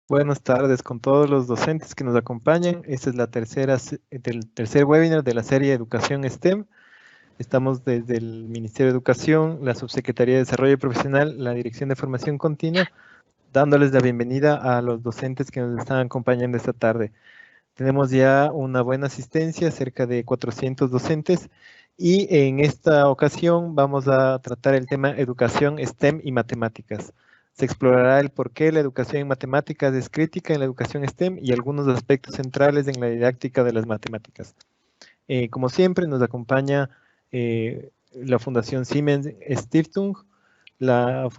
Buenas tardes con todos los docentes que nos acompañan. Esta es la del tercer webinar de la serie Educación STEM. Estamos desde el Ministerio de Educación, la Subsecretaría de Desarrollo Profesional, la Dirección de Formación Continua, dándoles la bienvenida a los docentes que nos están acompañando esta tarde. Tenemos ya una buena asistencia, cerca de 400 docentes, y en esta ocasión vamos a tratar el tema educación STEM y matemáticas. Se explorará el por qué la educación en matemáticas es crítica en la educación STEM y algunos aspectos centrales en la didáctica de las matemáticas. Como siempre, nos acompaña la Fundación Siemens Stiftung, la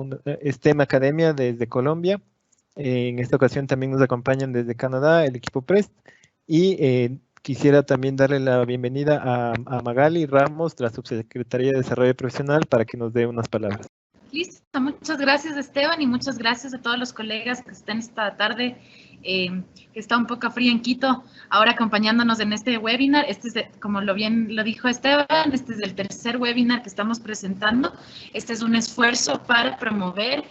STEM Academia desde Colombia. En esta ocasión también nos acompañan desde Canadá el equipo PREST y quisiera también darle la bienvenida a Magali Ramos, de la Subsecretaría de Desarrollo Profesional, para que nos dé unas palabras. Listo, muchas gracias Esteban y muchas gracias a todos los colegas que están esta tarde, que está un poco fría en Quito, ahora acompañándonos en este webinar. Este es, como bien lo dijo Esteban, este es el tercer webinar que estamos presentando. Este es un esfuerzo para promover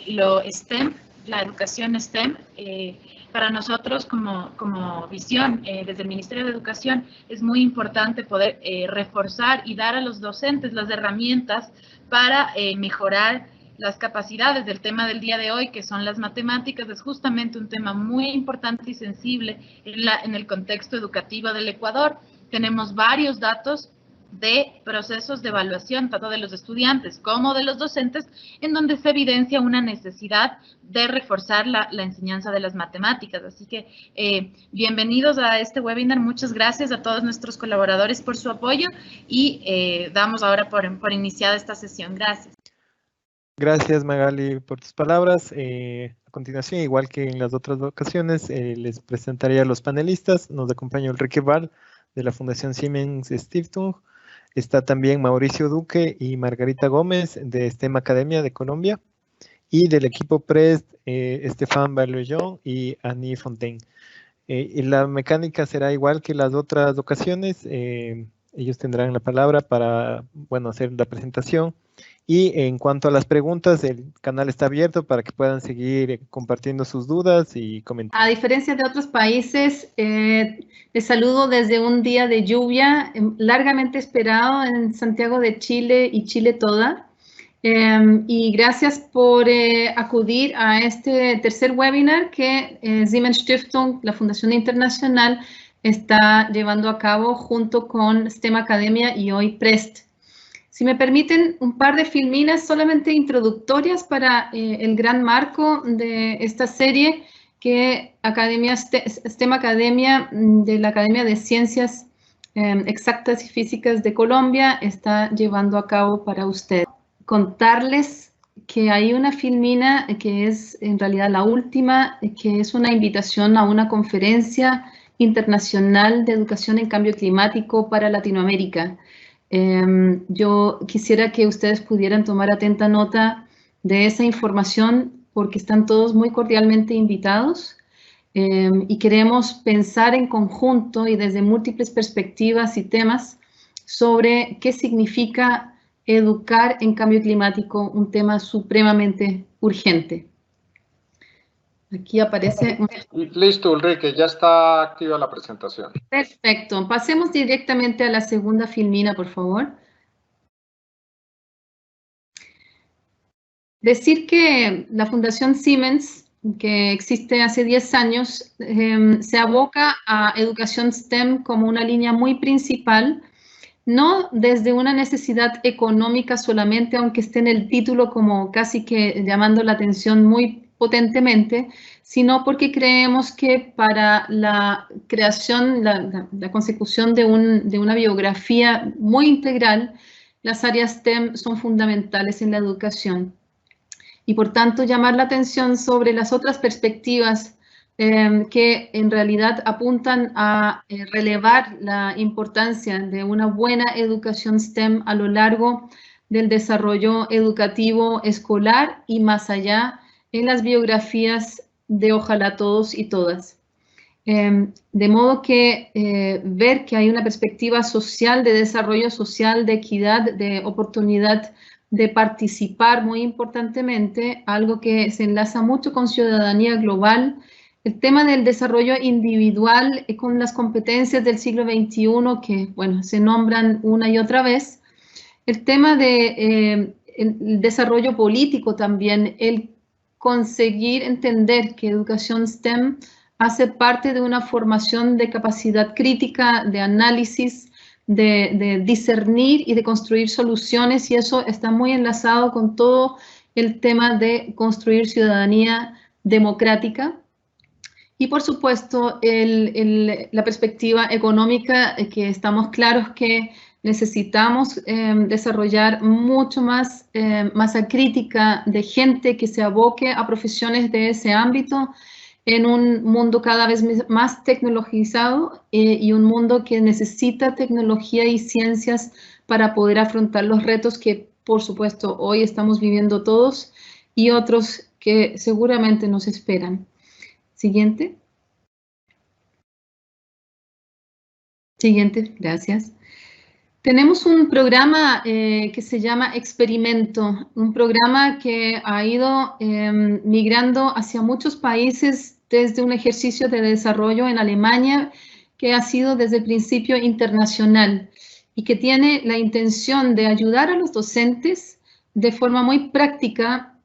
lo STEM, la educación STEM. Para nosotros como visión desde el Ministerio de Educación es muy importante poder reforzar y dar a los docentes las herramientas para mejorar las capacidades del tema del día de hoy, que son las matemáticas. Es justamente un tema muy importante y sensible en el contexto educativo del Ecuador. Tenemos varios datos de procesos de evaluación, tanto de los estudiantes como de los docentes, en donde se evidencia una necesidad de reforzar la enseñanza de las matemáticas. Así que bienvenidos a este webinar. Muchas gracias a todos nuestros colaboradores por su apoyo y damos ahora por iniciada esta sesión. Gracias. Gracias, Magali, por tus palabras. A continuación, igual que en las otras ocasiones, les presentaré a los panelistas. Nos acompaña Ulrike Val, de la Fundación Siemens Stiftung. Está también Mauricio Duque y Margarita Gómez, de STEM Academia de Colombia. Y del equipo PREST, Estefan Berlellón y Annie Fontaine. Y la mecánica será igual que las otras ocasiones. Ellos tendrán la palabra para, hacer la presentación. Y en cuanto a las preguntas, el canal está abierto para que puedan seguir compartiendo sus dudas y comentarios. A diferencia de otros países, les saludo desde un día de lluvia largamente esperado en Santiago de Chile y Chile toda. Y gracias por acudir a este tercer webinar que Siemens Stiftung, la Fundación Internacional, está llevando a cabo junto con STEM Academia y hoy PREST. Si me permiten, un par de filminas solamente introductorias para el gran marco de esta serie que STEM Academia de la Academia de Ciencias Exactas y Físicas de Colombia está llevando a cabo para usted. Contarles que hay una filmina que es en realidad la última, que es una invitación a una conferencia internacional de educación en cambio climático para Latinoamérica. Yo quisiera que ustedes pudieran tomar atenta nota de esa información porque están todos muy cordialmente invitados y queremos pensar en conjunto y desde múltiples perspectivas y temas sobre qué significa educar en cambio climático, un tema supremamente urgente. Aquí aparece... Listo, Ulrike, ya está activa la presentación. Perfecto. Pasemos directamente a la segunda filmina, por favor. Decir que la Fundación Siemens, que existe hace 10 años, se aboca a educación STEM como una línea muy principal, no desde una necesidad económica solamente, aunque esté en el título como casi que llamando la atención muy potentemente, sino porque creemos que para la creación, la consecución de una biografía muy integral, las áreas STEM son fundamentales en la educación. Y por tanto llamar la atención sobre las otras perspectivas que en realidad apuntan a relevar la importancia de una buena educación STEM a lo largo del desarrollo educativo escolar y más allá en las biografías de ojalá todos y todas. De modo que ver que hay una perspectiva social, de desarrollo social, de equidad, de oportunidad de participar muy importantemente, algo que se enlaza mucho con ciudadanía global, el tema del desarrollo individual con las competencias del siglo XXI que, bueno, se nombran una y otra vez, el tema de el desarrollo político también, el conseguir entender que educación STEM hace parte de una formación de capacidad crítica, de análisis, de discernir y de construir soluciones, y eso está muy enlazado con todo el tema de construir ciudadanía democrática. Y por supuesto, la perspectiva económica, que estamos claros que necesitamos desarrollar mucho más masa crítica de gente que se aboque a profesiones de ese ámbito en un mundo cada vez más tecnologizado y un mundo que necesita tecnología y ciencias para poder afrontar los retos que, por supuesto, hoy estamos viviendo todos y otros que seguramente nos esperan. Siguiente. Siguiente, gracias. Tenemos un programa que se llama Experimento, un programa que ha ido migrando hacia muchos países desde un ejercicio de desarrollo en Alemania que ha sido desde el principio internacional y que tiene la intención de ayudar a los docentes de forma muy práctica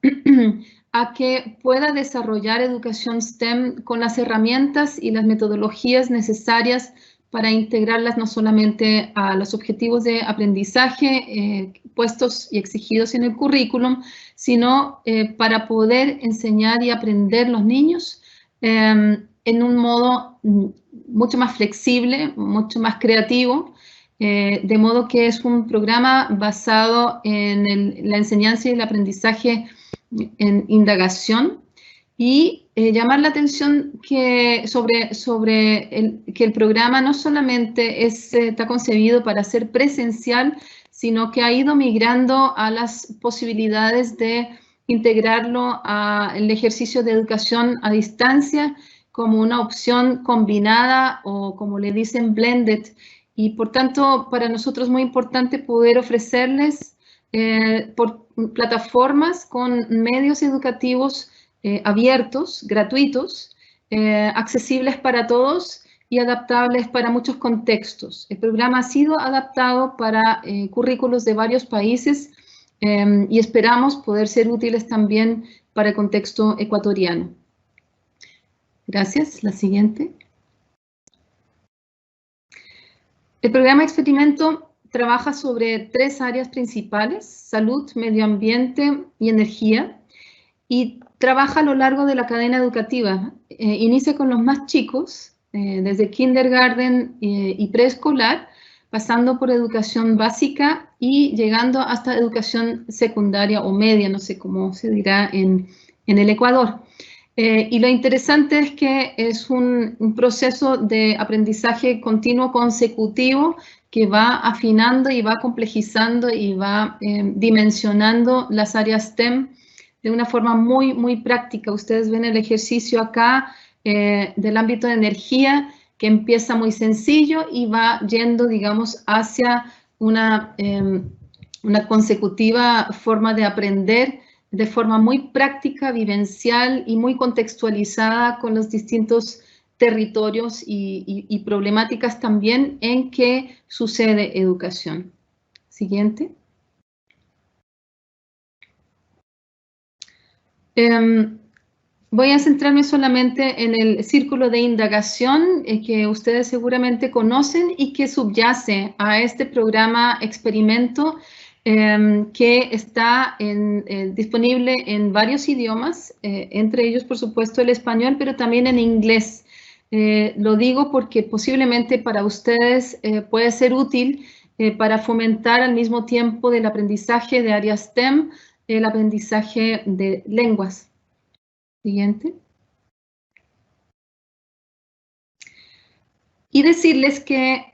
a que pueda desarrollar educación STEM con las herramientas y las metodologías necesarias para integrarlas no solamente a los objetivos de aprendizaje puestos y exigidos en el currículum, sino para poder enseñar y aprender los niños en un modo mucho más flexible, mucho más creativo, de modo que es un programa basado en la enseñanza y el aprendizaje en indagación, y llamar la atención que que el programa no solamente está concebido para ser presencial, sino que ha ido migrando a las posibilidades de integrarlo al ejercicio de educación a distancia como una opción combinada o, como le dicen, blended. Y por tanto, para nosotros es muy importante poder ofrecerles por plataformas con medios educativos abiertos, gratuitos, accesibles para todos y adaptables para muchos contextos. El programa ha sido adaptado para currículos de varios países y esperamos poder ser útiles también para el contexto ecuatoriano. Gracias. La siguiente. El programa Experimento trabaja sobre 3 áreas principales: salud, medio ambiente y energía, y trabaja a lo largo de la cadena educativa. Inicia con los más chicos, desde kindergarten y preescolar, pasando por educación básica y llegando hasta educación secundaria o media, no sé cómo se dirá en el Ecuador. Y lo interesante es que es un proceso de aprendizaje continuo consecutivo que va afinando y va complejizando y va dimensionando las áreas STEM de una forma muy, muy práctica. Ustedes ven el ejercicio acá del ámbito de energía, que empieza muy sencillo y va yendo, digamos, hacia una consecutiva forma de aprender de forma muy práctica, vivencial y muy contextualizada con los distintos territorios y problemáticas también en que sucede educación. Siguiente. Voy a centrarme solamente en el círculo de indagación que ustedes seguramente conocen y que subyace a este programa Experimento, que está disponible en varios idiomas, entre ellos, por supuesto, el español, pero también en inglés. Lo digo porque posiblemente para ustedes puede ser útil para fomentar al mismo tiempo del aprendizaje de áreas STEM, el aprendizaje de lenguas. Siguiente. Y decirles que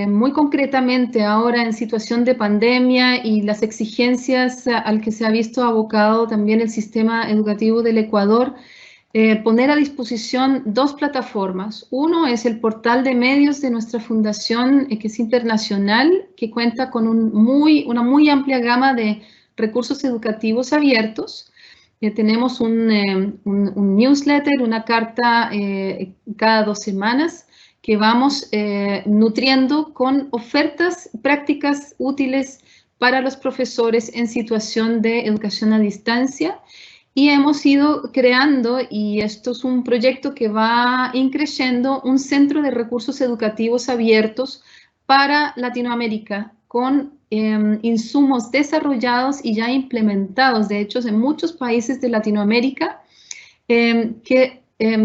muy concretamente ahora en situación de pandemia y las exigencias al que se ha visto abocado también el sistema educativo del Ecuador, poner a disposición 2 plataformas. Uno es el portal de medios de nuestra fundación, que es internacional, que cuenta con una muy amplia gama de recursos educativos abiertos. Tenemos un newsletter, una carta cada 2 semanas que vamos nutriendo con ofertas prácticas útiles para los profesores en situación de educación a distancia. Y hemos ido creando, y esto es un proyecto que va increciendo, un centro de recursos educativos abiertos para Latinoamérica, con insumos desarrollados y ya implementados, de hecho, en muchos países de Latinoamérica, que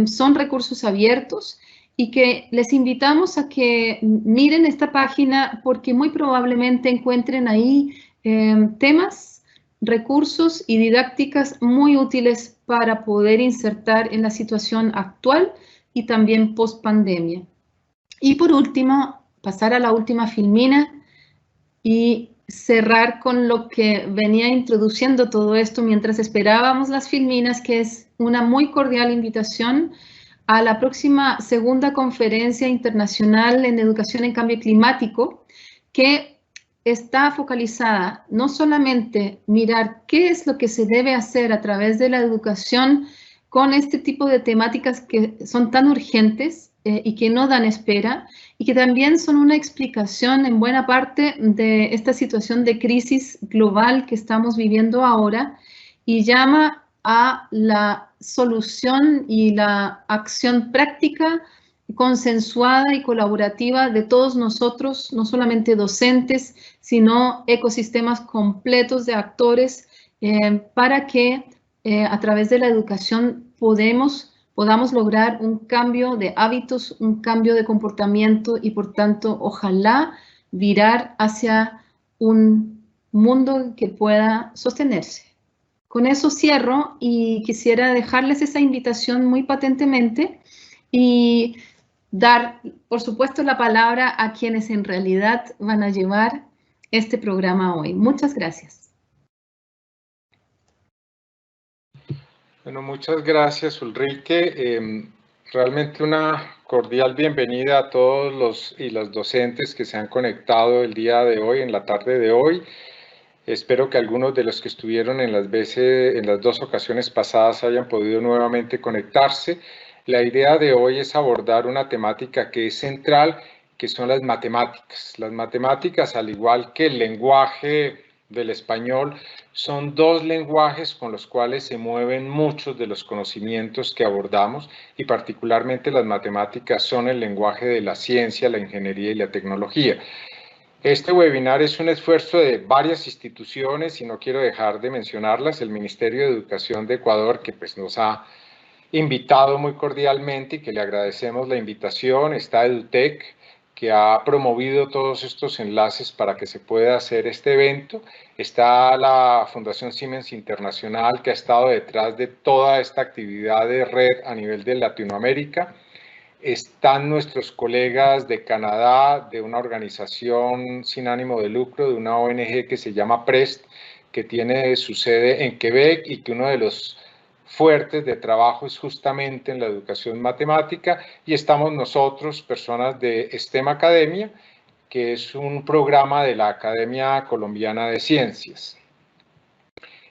son recursos abiertos y que les invitamos a que miren esta página porque muy probablemente encuentren ahí temas, recursos y didácticas muy útiles para poder insertar en la situación actual y también post pandemia. Y por último, pasar a la última filmina y cerrar con lo que venía introduciendo todo esto mientras esperábamos las filminas, que es una muy cordial invitación a la próxima segunda conferencia internacional en educación en cambio climático, que está focalizada no solamente mirar qué es lo que se debe hacer a través de la educación con este tipo de temáticas que son tan urgentes y que no dan espera, y que también son una explicación en buena parte de esta situación de crisis global que estamos viviendo ahora, y llama a la solución y la acción práctica, consensuada y colaborativa de todos nosotros, no solamente docentes, sino ecosistemas completos de actores, para que a través de la educación podamos lograr un cambio de hábitos, un cambio de comportamiento y, por tanto, ojalá virar hacia un mundo que pueda sostenerse. Con eso cierro y quisiera dejarles esa invitación muy patentemente y dar, por supuesto, la palabra a quienes en realidad van a llevar este programa hoy. Muchas gracias. Bueno, muchas gracias, Ulrike. Realmente una cordial bienvenida a todos los y las docentes que se han conectado el día de hoy, en la tarde de hoy. Espero que algunos de los que estuvieron en las 2 ocasiones pasadas hayan podido nuevamente conectarse. La idea de hoy es abordar una temática que es central, que son las matemáticas. Las matemáticas, al igual que el lenguaje del español, son 2 lenguajes con los cuales se mueven muchos de los conocimientos que abordamos, y particularmente las matemáticas son el lenguaje de la ciencia, la ingeniería y la tecnología. Este webinar es un esfuerzo de varias instituciones y no quiero dejar de mencionarlas. El Ministerio de Educación de Ecuador, que pues nos ha invitado muy cordialmente y que le agradecemos la invitación. Está EduTech, que ha promovido todos estos enlaces para que se pueda hacer este evento. Está la Fundación Siemens Internacional, que ha estado detrás de toda esta actividad de red a nivel de Latinoamérica. Están nuestros colegas de Canadá, de una organización sin ánimo de lucro, de una ONG que se llama PREST, que tiene su sede en Quebec y que uno de los fuertes de trabajo es justamente en la educación matemática. Y estamos nosotros, personas de STEM Academia, que es un programa de la Academia Colombiana de Ciencias.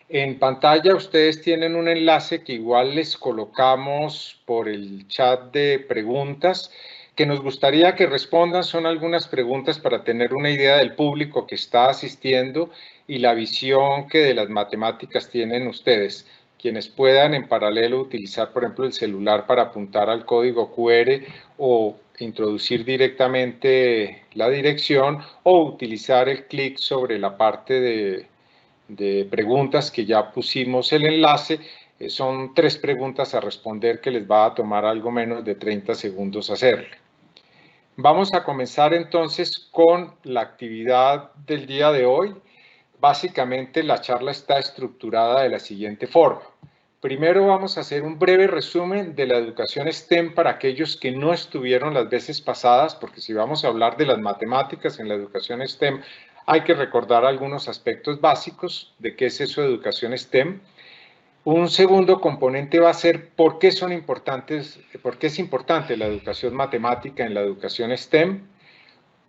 En pantalla ustedes tienen un enlace que igual les colocamos por el chat de preguntas que nos gustaría que respondan. Son algunas preguntas para tener una idea del público que está asistiendo y la visión que de las matemáticas tienen ustedes. Quienes puedan en paralelo utilizar, por ejemplo, el celular para apuntar al código QR o introducir directamente la dirección, o utilizar el clic sobre la parte de preguntas que ya pusimos el enlace. Son 3 preguntas a responder que les va a tomar algo menos de 30 segundos hacerle. Vamos a comenzar entonces con la actividad del día de hoy. Básicamente la charla está estructurada de la siguiente forma. Primero vamos a hacer un breve resumen de la educación STEM para aquellos que no estuvieron las veces pasadas, porque si vamos a hablar de las matemáticas en la educación STEM, hay que recordar algunos aspectos básicos de qué es eso de educación STEM. Un segundo componente va a ser por qué es importante la educación matemática en la educación STEM.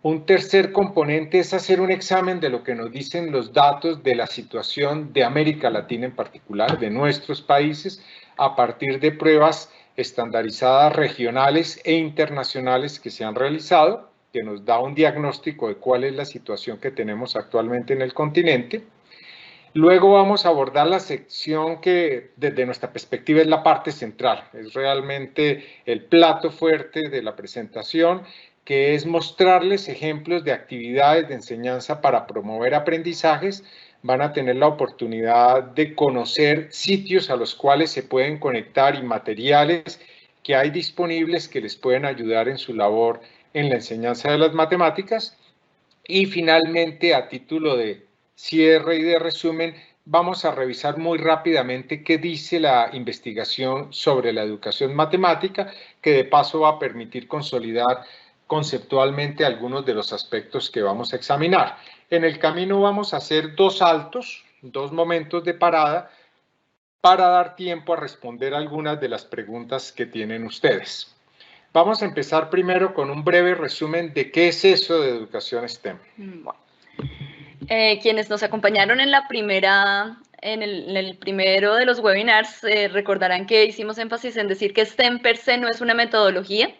Un tercer componente es hacer un examen de lo que nos dicen los datos de la situación de América Latina en particular, de nuestros países, a partir de pruebas estandarizadas regionales e internacionales que se han realizado, que nos da un diagnóstico de cuál es la situación que tenemos actualmente en el continente. Luego vamos a abordar la sección que desde nuestra perspectiva es la parte central, es realmente el plato fuerte de la presentación, que es mostrarles ejemplos de actividades de enseñanza para promover aprendizajes. Van a tener la oportunidad de conocer sitios a los cuales se pueden conectar y materiales que hay disponibles que les pueden ayudar en su labor en la enseñanza de las matemáticas. Y finalmente, a título de cierre y de resumen, vamos a revisar muy rápidamente qué dice la investigación sobre la educación matemática, que de paso va a permitir consolidar conceptualmente algunos de los aspectos que vamos a examinar. En el camino vamos a hacer dos saltos, dos momentos de parada, para dar tiempo a responder algunas de las preguntas que tienen ustedes. Vamos a empezar primero con un breve resumen de qué es eso de educación STEM. Bueno. Quienes nos acompañaron en el primero de los webinars recordarán que hicimos énfasis en decir que STEM per se no es una metodología,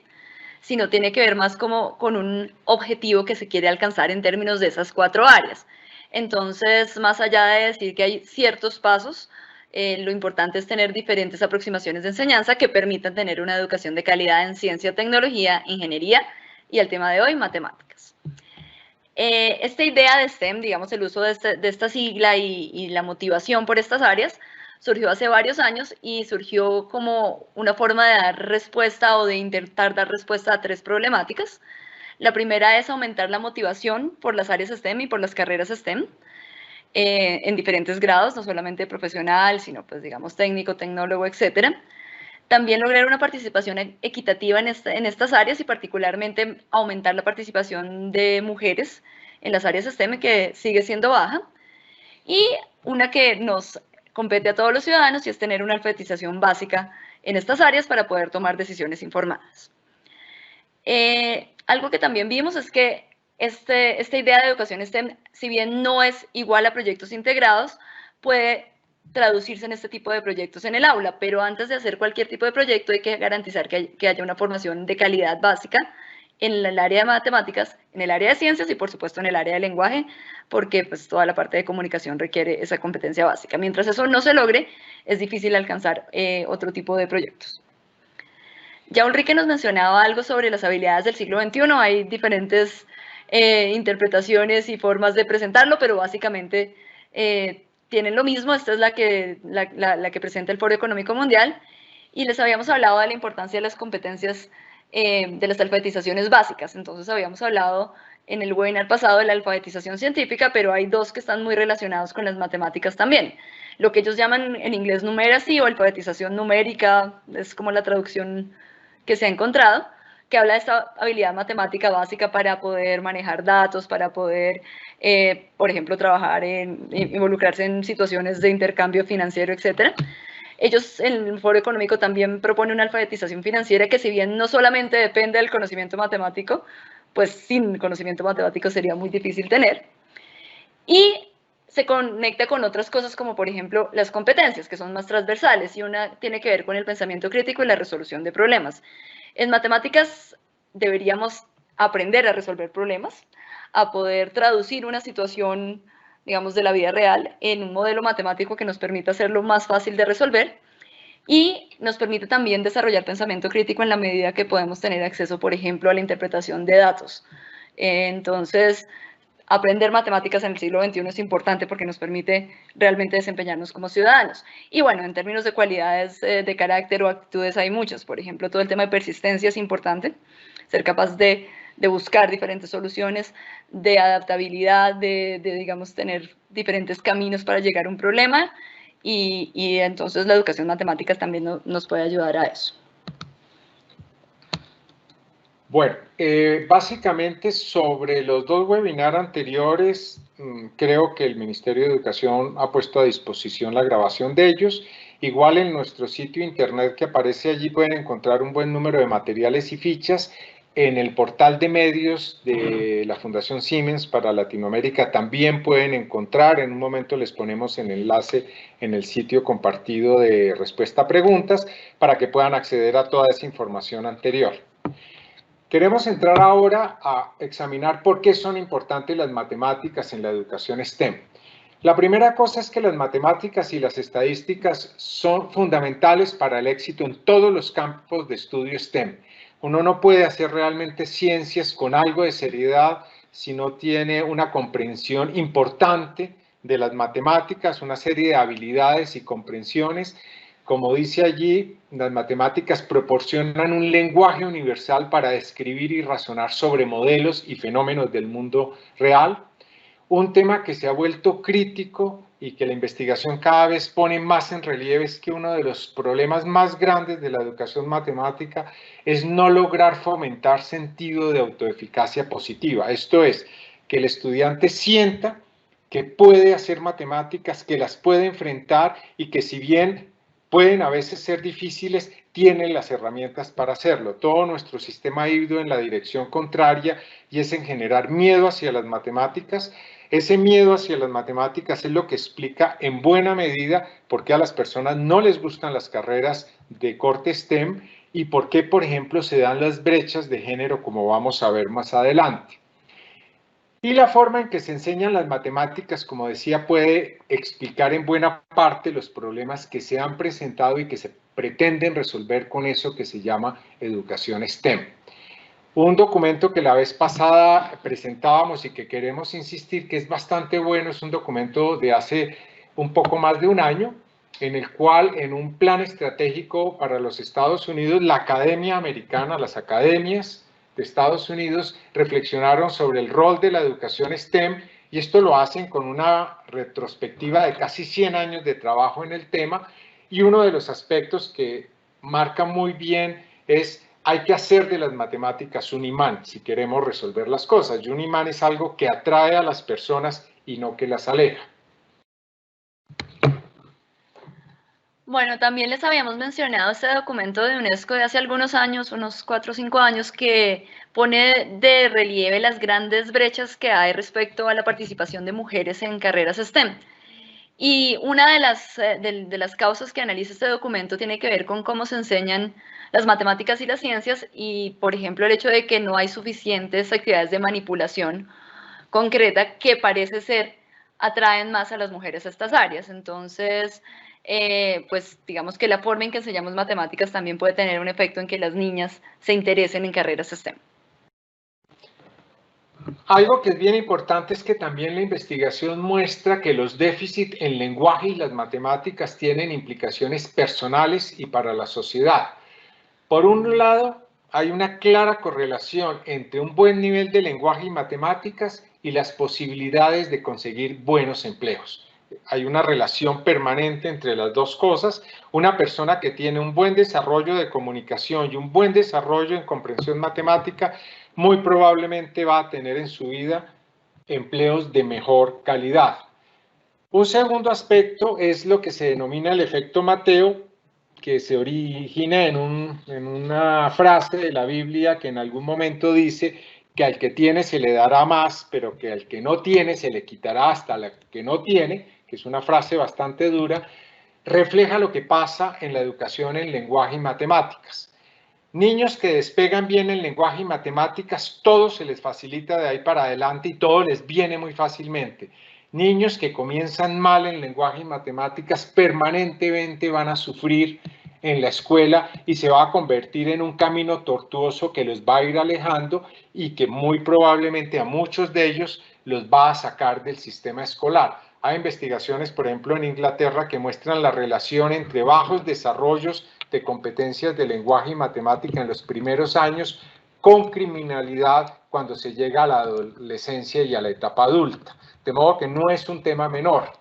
sino tiene que ver más como con un objetivo que se quiere alcanzar en términos de esas 4 áreas. Entonces, más allá de decir que hay ciertos pasos, lo importante es tener diferentes aproximaciones de enseñanza que permitan tener una educación de calidad en ciencia, tecnología, ingeniería y el tema de hoy, matemáticas. Esta idea de STEM, digamos, el uso de esta sigla y la motivación por estas áreas, surgió hace varios años y surgió como una forma de dar respuesta o de intentar dar respuesta a 3 problemáticas. La primera es aumentar la motivación por las áreas STEM y por las carreras STEM en diferentes grados, no solamente profesional, sino pues digamos técnico, tecnólogo, etc. También lograr una participación equitativa en estas áreas y particularmente aumentar la participación de mujeres en las áreas STEM, que sigue siendo baja. Y una que nos compete a todos los ciudadanos y es tener una alfabetización básica en estas áreas para poder tomar decisiones informadas. Algo que también vimos es que esta idea de educación STEM, si bien no es igual a proyectos integrados, puede traducirse en este tipo de proyectos en el aula, pero antes de hacer cualquier tipo de proyecto hay que garantizar que haya una formación de calidad básica en el área de matemáticas, en el área de ciencias y por supuesto en el área de lenguaje, porque pues toda la parte de comunicación requiere esa competencia básica. Mientras eso no se logre, es difícil alcanzar otro tipo de proyectos. Ya Ulrike nos mencionaba algo sobre las habilidades del siglo XXI, hay diferentes interpretaciones y formas de presentarlo, pero básicamente tienen lo mismo. Esta es la que presenta el Foro Económico Mundial, y les habíamos hablado de la importancia de las competencias de las alfabetizaciones básicas. Entonces habíamos hablado en el webinar pasado de la alfabetización científica, pero hay 2 que están muy relacionados con las matemáticas también. Lo que ellos llaman en inglés numeracy o alfabetización numérica, es como la traducción que se ha encontrado, que habla de esta habilidad matemática básica para poder manejar datos, para poder, por ejemplo, involucrarse en situaciones de intercambio financiero, etc. Ellos, en el Foro Económico, también proponen una alfabetización financiera que, si bien no solamente depende del conocimiento matemático, pues sin conocimiento matemático sería muy difícil tener, y se conecta con otras cosas como, por ejemplo, las competencias, que son más transversales, y una tiene que ver con el pensamiento crítico y la resolución de problemas. En matemáticas deberíamos aprender a resolver problemas, a poder traducir una situación, digamos, de la vida real en un modelo matemático que nos permita hacerlo más fácil de resolver, y nos permite también desarrollar pensamiento crítico en la medida que podemos tener acceso, por ejemplo, a la interpretación de datos. Entonces, aprender matemáticas en el siglo XXI es importante porque nos permite realmente desempeñarnos como ciudadanos. Y bueno, en términos de cualidades de carácter o actitudes hay muchas. Por ejemplo, todo el tema de persistencia es importante, ser capaz de buscar diferentes soluciones, de adaptabilidad, digamos, tener diferentes caminos para llegar a un problema, y entonces la educación matemática también nos puede ayudar a eso. Bueno, básicamente sobre los 2 webinars anteriores, creo que el Ministerio de Educación ha puesto a disposición la grabación de ellos. Igual en nuestro sitio internet que aparece allí pueden encontrar un buen número de materiales y fichas En el portal de medios de la Fundación Siemens para Latinoamérica también pueden encontrar, en un momento les ponemos el enlace en el sitio compartido de respuesta a preguntas para que puedan acceder a toda esa información anterior. Queremos entrar ahora a examinar por qué son importantes las matemáticas en la educación STEM. La primera cosa es que las matemáticas y las estadísticas son fundamentales para el éxito en todos los campos de estudio STEM. Uno no puede hacer realmente ciencias con algo de seriedad si no tiene una comprensión importante de las matemáticas, una serie de habilidades y comprensiones. Como dice allí, las matemáticas proporcionan un lenguaje universal para describir y razonar sobre modelos y fenómenos del mundo real. Un tema que se ha vuelto crítico y que la investigación cada vez pone más en relieve es que uno de los problemas más grandes de la educación matemática es no lograr fomentar sentido de autoeficacia positiva. Esto es, que el estudiante sienta que puede hacer matemáticas, que las puede enfrentar y que si bien pueden a veces ser difíciles, tienen las herramientas para hacerlo. Todo nuestro sistema ha ido en la dirección contraria y es en generar miedo hacia las matemáticas. Ese miedo hacia las matemáticas es lo que explica en buena medida por qué a las personas no les gustan las carreras de corte STEM y por qué, por ejemplo, se dan las brechas de género, como vamos a ver más adelante. Y la forma en que se enseñan las matemáticas, como decía, puede explicar en buena parte los problemas que se han presentado y que se pretenden resolver con eso que se llama educación STEM. Un documento que la vez pasada presentábamos y que queremos insistir que es bastante bueno, es un documento de hace un poco más de un año, en el cual en un plan estratégico para los Estados Unidos, la Academia Americana, las academias de Estados Unidos reflexionaron sobre el rol de la educación STEM y esto lo hacen con una retrospectiva de casi 100 años de trabajo en el tema y uno de los aspectos que marca muy bien es hay que hacer de las matemáticas un imán si queremos resolver las cosas. Y un imán es algo que atrae a las personas y no que las aleja. Bueno, también les habíamos mencionado este documento de UNESCO de hace algunos años, unos 4 o 5 años, que pone de relieve las grandes brechas que hay respecto a la participación de mujeres en carreras STEM. Y una de las causas que analiza este documento tiene que ver con cómo se enseñan las matemáticas y las ciencias y, por ejemplo, el hecho de que no hay suficientes actividades de manipulación concreta que parece ser atraen más a las mujeres a estas áreas. Entonces, pues digamos que la forma en que enseñamos matemáticas también puede tener un efecto en que las niñas se interesen en carreras STEM. Algo que es bien importante es que también la investigación muestra que los déficits en lenguaje y las matemáticas tienen implicaciones personales y para la sociedad. Por un lado, hay una clara correlación entre un buen nivel de lenguaje y matemáticas y las posibilidades de conseguir buenos empleos. Hay una relación permanente entre las dos cosas. Una persona que tiene un buen desarrollo de comunicación y un buen desarrollo en comprensión matemática, muy probablemente va a tener en su vida empleos de mejor calidad. Un segundo aspecto es lo que se denomina el efecto Mateo, que se origina en una frase de la Biblia que en algún momento dice que al que tiene se le dará más, pero que al que no tiene se le quitará hasta el que no tiene, que es una frase bastante dura, refleja lo que pasa en la educación en lenguaje y matemáticas. Niños que despegan bien en lenguaje y matemáticas, todo se les facilita de ahí para adelante y todo les viene muy fácilmente. Niños que comienzan mal en lenguaje y matemáticas permanentemente van a sufrir en la escuela y se va a convertir en un camino tortuoso que los va a ir alejando y que muy probablemente a muchos de ellos los va a sacar del sistema escolar. Hay investigaciones, por ejemplo, en Inglaterra que muestran la relación entre bajos desarrollos de competencias de lenguaje y matemática en los primeros años con criminalidad cuando se llega a la adolescencia y a la etapa adulta. De modo que no es un tema menor.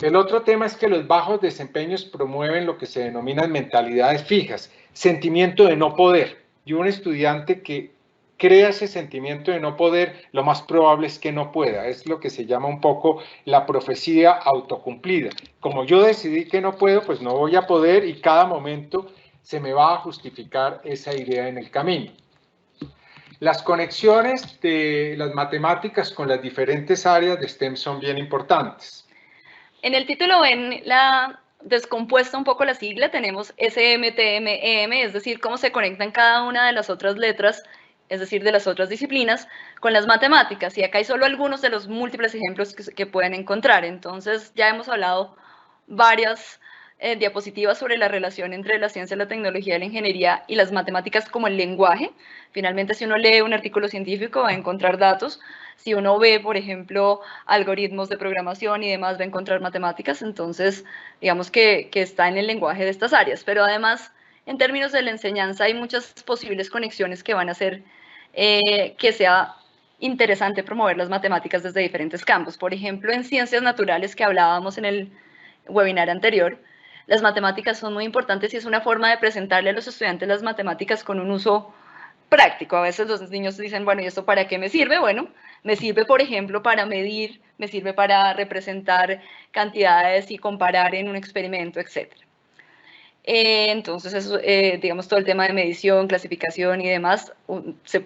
El otro tema es que los bajos desempeños promueven lo que se denominan mentalidades fijas, sentimiento de no poder. Y un estudiante que crea ese sentimiento de no poder, lo más probable es que no pueda. Es lo que se llama un poco la profecía autocumplida. Como yo decidí que no puedo, pues no voy a poder y cada momento se me va a justificar esa idea en el camino. Las conexiones de las matemáticas con las diferentes áreas de STEM son bien importantes. En el título ven la descompuesta un poco la sigla, tenemos SMTM-EM, es decir, cómo se conectan cada una de las otras letras, es decir, de las otras disciplinas, con las matemáticas. Y acá hay solo algunos de los múltiples ejemplos que pueden encontrar. Entonces, ya hemos hablado varias diapositivas sobre la relación entre la ciencia, la tecnología, la ingeniería y las matemáticas como el lenguaje. Finalmente, si uno lee un artículo científico va a encontrar datos. Si uno ve, por ejemplo, algoritmos de programación y demás, va a encontrar matemáticas. Entonces, digamos que está en el lenguaje de estas áreas. Pero además, en términos de la enseñanza, hay muchas posibles conexiones que van a hacer que sea interesante promover las matemáticas desde diferentes campos. Por ejemplo, en ciencias naturales, que hablábamos en el webinar anterior, las matemáticas son muy importantes y es una forma de presentarle a los estudiantes las matemáticas con un uso práctico. A veces los niños dicen, bueno, ¿y esto para qué me sirve? Bueno, me sirve, por ejemplo, para medir, me sirve para representar cantidades y comparar en un experimento, etc. Entonces, eso, digamos, todo el tema de medición, clasificación y demás,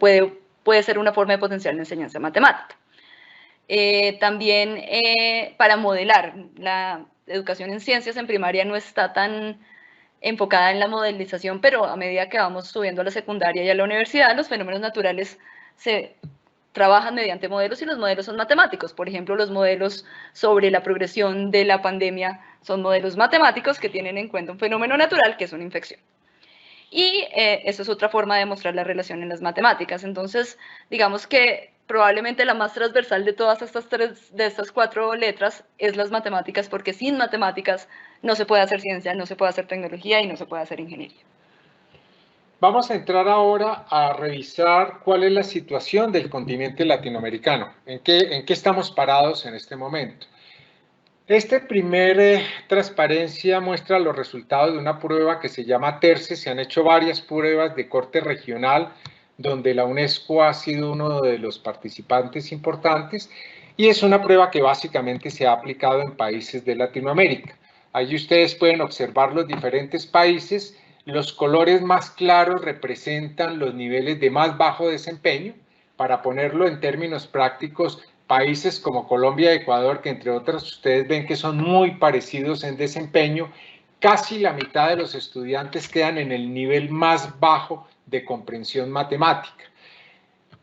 puede ser una forma de potenciar la enseñanza matemática. También para modelar, la educación en ciencias en primaria no está tan enfocada en la modelización, pero a medida que vamos subiendo a la secundaria y a la universidad, los fenómenos naturales se trabajan mediante modelos y los modelos son matemáticos. Por ejemplo, los modelos sobre la progresión de la pandemia son modelos matemáticos que tienen en cuenta un fenómeno natural que es una infección. Y eso es otra forma de mostrar la relación en las matemáticas. Entonces, digamos que probablemente la más transversal de todas estas cuatro letras es las matemáticas, porque sin matemáticas no se puede hacer ciencia, no se puede hacer tecnología y no se puede hacer ingeniería. Vamos a entrar ahora a revisar cuál es la situación del continente latinoamericano, en qué estamos parados en este momento. Este primer transparencia muestra los resultados de una prueba que se llama TERCE. Se han hecho varias pruebas de corte regional donde la UNESCO ha sido uno de los participantes importantes y es una prueba que básicamente se ha aplicado en países de Latinoamérica. Allí ustedes pueden observar los diferentes países. Los colores más claros representan los niveles de más bajo desempeño. Para ponerlo en términos prácticos, países como Colombia y Ecuador, que entre otras ustedes ven que son muy parecidos en desempeño, casi la mitad de los estudiantes quedan en el nivel más bajo de comprensión matemática.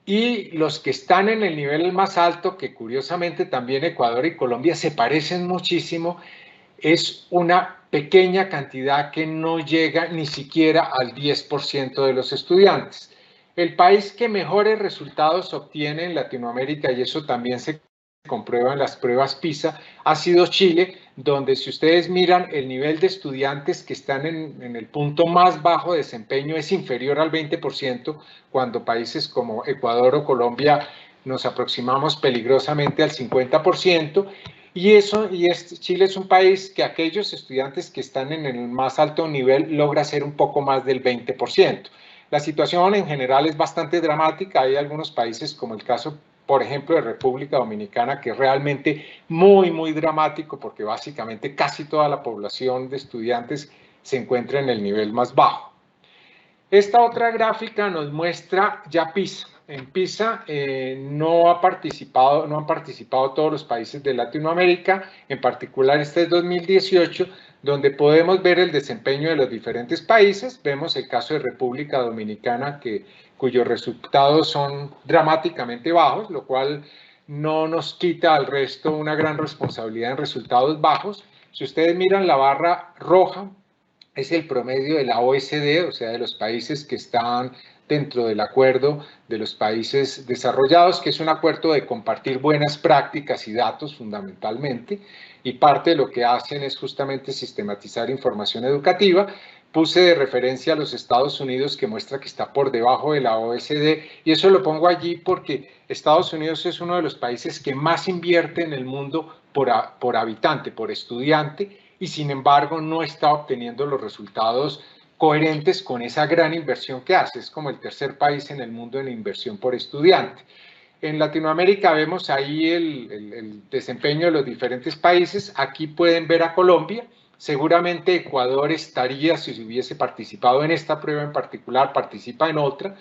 Y los que están en el nivel más alto, que curiosamente también Ecuador y Colombia se parecen muchísimo, es una pequeña cantidad que no llega ni siquiera al 10% de los estudiantes. El país que mejores resultados obtiene en Latinoamérica, y eso también se comprueba en las pruebas PISA, ha sido Chile, donde si ustedes miran el nivel de estudiantes que están en el punto más bajo de desempeño es inferior al 20%, cuando países como Ecuador o Colombia nos aproximamos peligrosamente al 50%, Chile es un país que aquellos estudiantes que están en el más alto nivel logra ser un poco más del 20%. La situación en general es bastante dramática. Hay algunos países como el caso, por ejemplo, de República Dominicana, que es realmente muy, muy dramático porque básicamente casi toda la población de estudiantes se encuentra en el nivel más bajo. Esta otra gráfica nos muestra ya PISA. En PISA no han participado todos los países de Latinoamérica, en particular este es 2018, donde podemos ver el desempeño de los diferentes países. Vemos el caso de República Dominicana, cuyos resultados son dramáticamente bajos, lo cual no nos quita al resto una gran responsabilidad en resultados bajos. Si ustedes miran la barra roja, es el promedio de la OECD, o sea, de los países que están dentro del acuerdo de los países desarrollados, que es un acuerdo de compartir buenas prácticas y datos fundamentalmente, y parte de lo que hacen es justamente sistematizar información educativa. Puse de referencia a los Estados Unidos, que muestra que está por debajo de la OECD, y eso lo pongo allí porque Estados Unidos es uno de los países que más invierte en el mundo por habitante, por estudiante, y sin embargo no está obteniendo los resultados coherentes con esa gran inversión que hace. Es como el tercer país en el mundo en inversión por estudiante. En Latinoamérica vemos ahí el desempeño de los diferentes países. Aquí pueden ver a Colombia. Seguramente Ecuador estaría, si hubiese participado en esta prueba en particular, participa en otra.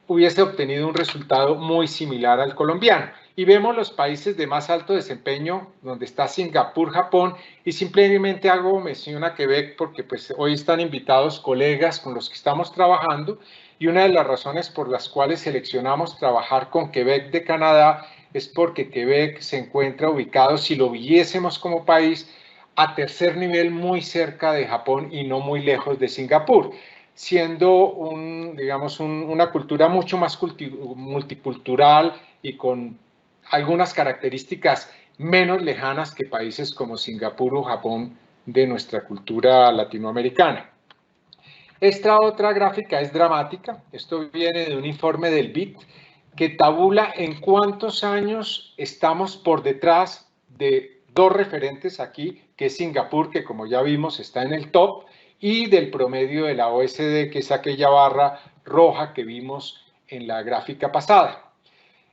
hubiese obtenido un resultado muy similar al colombiano. Y vemos los países de más alto desempeño, donde está Singapur, Japón, y simplemente hago mención a Quebec porque pues, hoy están invitados colegas con los que estamos trabajando, y una de las razones por las cuales seleccionamos trabajar con Quebec de Canadá es porque Quebec se encuentra ubicado, si lo viésemos como país, a tercer nivel muy cerca de Japón y no muy lejos de Singapur, siendo una cultura mucho más multicultural y con algunas características menos lejanas que países como Singapur o Japón de nuestra cultura latinoamericana. Esta otra gráfica es dramática. Esto viene de un informe del BIT que tabula en cuántos años estamos por detrás de dos referentes aquí, que es Singapur, que como ya vimos está en el top, y del promedio de la OECD, que es aquella barra roja que vimos en la gráfica pasada.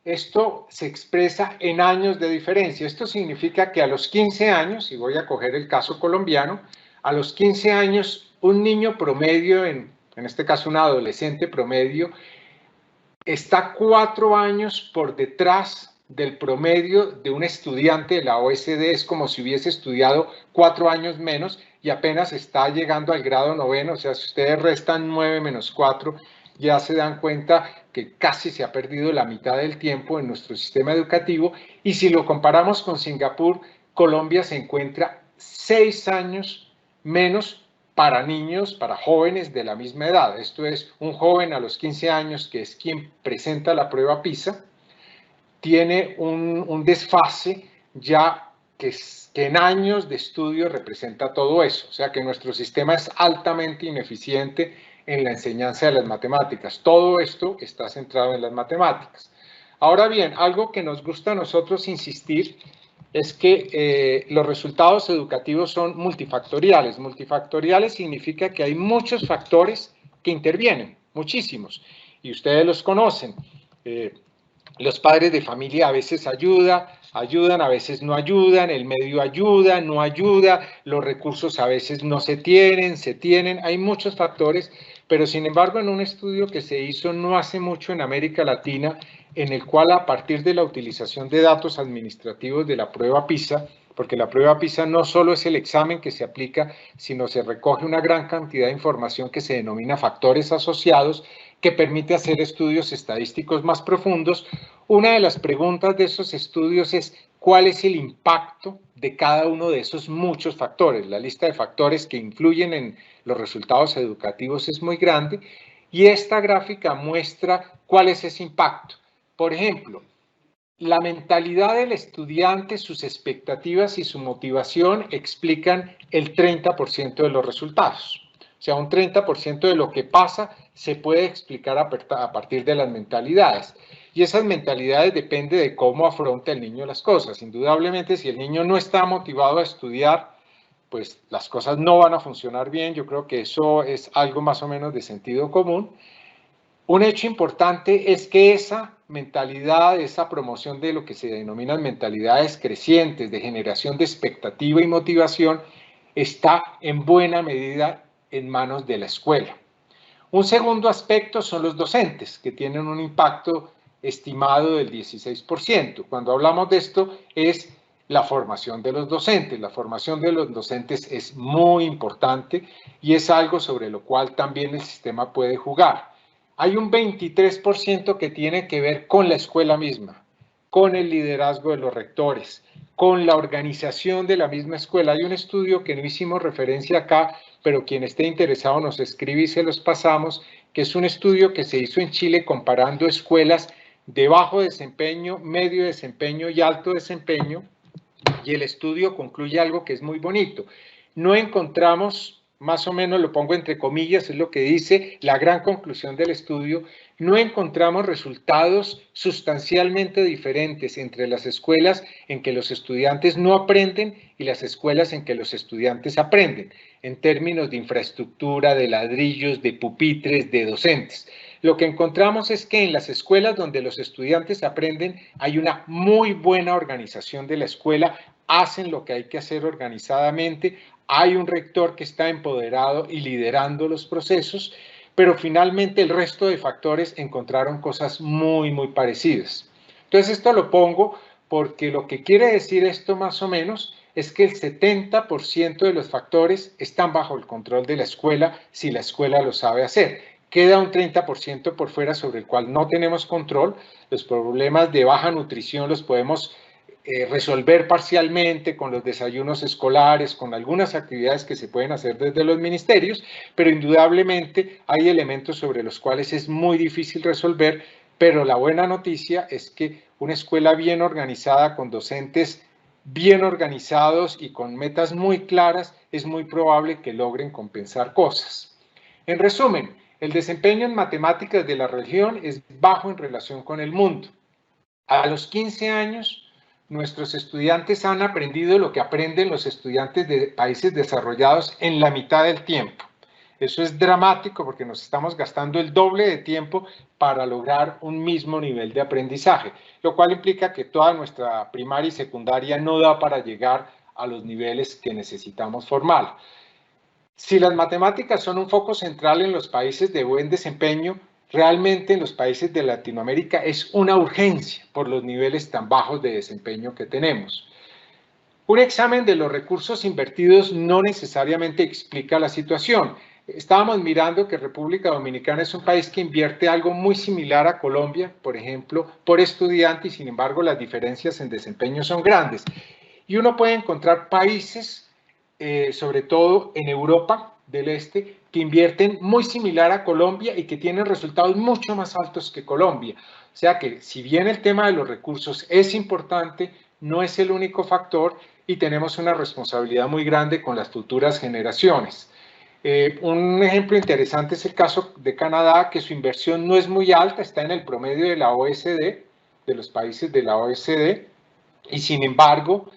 Esto se expresa en años de diferencia. Esto significa que a los 15 años, y voy a coger el caso colombiano, a los 15 años un niño promedio, en este caso un adolescente promedio, está 4 años por detrás del promedio de un estudiante de la OECD. Es como si hubiese estudiado 4 años menos y apenas está llegando al grado 9º. O sea, si ustedes restan 9 menos 4, ya se dan cuenta que casi se ha perdido la mitad del tiempo en nuestro sistema educativo. Y si lo comparamos con Singapur, Colombia se encuentra 6 años menos para niños, para jóvenes de la misma edad. Esto es, un joven a los 15 años, que es quien presenta la prueba PISA, tiene un desfase ya que en años de estudio representa todo eso. O sea que nuestro sistema es altamente ineficiente en la enseñanza de las matemáticas. Todo esto está centrado en las matemáticas. Ahora bien, algo que nos gusta a nosotros insistir es que los resultados educativos son multifactoriales. Multifactoriales significa que hay muchos factores que intervienen, muchísimos, y ustedes los conocen. Los padres de familia a veces ayudan, a veces no ayudan, el medio ayuda, no ayuda, los recursos a veces no se tienen, hay muchos factores, pero sin embargo en un estudio que se hizo no hace mucho en América Latina, en el cual a partir de la utilización de datos administrativos de la prueba PISA, porque la prueba PISA no solo es el examen que se aplica, sino se recoge una gran cantidad de información que se denomina factores asociados, que permite hacer estudios estadísticos más profundos. Una de las preguntas de esos estudios es ¿cuál es el impacto de cada uno de esos muchos factores? La lista de factores que influyen en los resultados educativos es muy grande y esta gráfica muestra cuál es ese impacto. Por ejemplo, la mentalidad del estudiante, sus expectativas y su motivación explican el 30% de los resultados. O sea, un 30% de lo que pasa se puede explicar a partir de las mentalidades. Y esas mentalidades dependen de cómo afronta el niño las cosas. Indudablemente, si el niño no está motivado a estudiar, pues las cosas no van a funcionar bien. Yo creo que eso es algo más o menos de sentido común. Un hecho importante es que esa mentalidad, esa promoción de lo que se denominan mentalidades crecientes, de generación de expectativa y motivación, está en buena medida en manos de la escuela. Un segundo aspecto son los docentes, que tienen un impacto estimado del 16%. Cuando hablamos de esto es la formación de los docentes. La formación de los docentes es muy importante y es algo sobre lo cual también el sistema puede jugar. Hay un 23% que tiene que ver con la escuela misma, con el liderazgo de los rectores, con la organización de la misma escuela. Hay un estudio que no hicimos referencia acá, pero quien esté interesado nos escribe y se los pasamos, que es un estudio que se hizo en Chile comparando escuelas de bajo desempeño, medio desempeño y alto desempeño, y el estudio concluye algo que es muy bonito. No encontramos, más o menos lo pongo entre comillas, es lo que dice la gran conclusión del estudio, no encontramos resultados sustancialmente diferentes entre las escuelas en que los estudiantes no aprenden y las escuelas en que los estudiantes aprenden, en términos de infraestructura, de ladrillos, de pupitres, de docentes. Lo que encontramos es que en las escuelas donde los estudiantes aprenden hay una muy buena organización de la escuela, hacen lo que hay que hacer organizadamente, hay un rector que está empoderado y liderando los procesos, pero finalmente el resto de factores encontraron cosas muy, muy parecidas. Entonces esto lo pongo porque lo que quiere decir esto más o menos es que el 70% de los factores están bajo el control de la escuela si la escuela lo sabe hacer. Queda un 30% por fuera sobre el cual no tenemos control. Los problemas de baja nutrición los podemos resolver parcialmente con los desayunos escolares, con algunas actividades que se pueden hacer desde los ministerios, pero indudablemente hay elementos sobre los cuales es muy difícil resolver, pero la buena noticia es que una escuela bien organizada, con docentes bien organizados y con metas muy claras, es muy probable que logren compensar cosas. En resumen, el desempeño en matemáticas de la región es bajo en relación con el mundo. A los 15 años, nuestros estudiantes han aprendido lo que aprenden los estudiantes de países desarrollados en la mitad del tiempo. Eso es dramático porque nos estamos gastando el doble de tiempo para lograr un mismo nivel de aprendizaje, lo cual implica que toda nuestra primaria y secundaria no da para llegar a los niveles que necesitamos formar. Si las matemáticas son un foco central en los países de buen desempeño, realmente en los países de Latinoamérica es una urgencia por los niveles tan bajos de desempeño que tenemos. Un examen de los recursos invertidos no necesariamente explica la situación. Estábamos mirando que República Dominicana es un país que invierte algo muy similar a Colombia, por ejemplo, por estudiante, y sin embargo las diferencias en desempeño son grandes. Y uno puede encontrar países, sobre todo en Europa del Este, que invierten muy similar a Colombia y que tienen resultados mucho más altos que Colombia. O sea que si bien el tema de los recursos es importante, no es el único factor y tenemos una responsabilidad muy grande con las futuras generaciones. Un ejemplo interesante es el caso de Canadá, que su inversión no es muy alta, está en el promedio de la OECD, de los países de la OECD, y sin embargo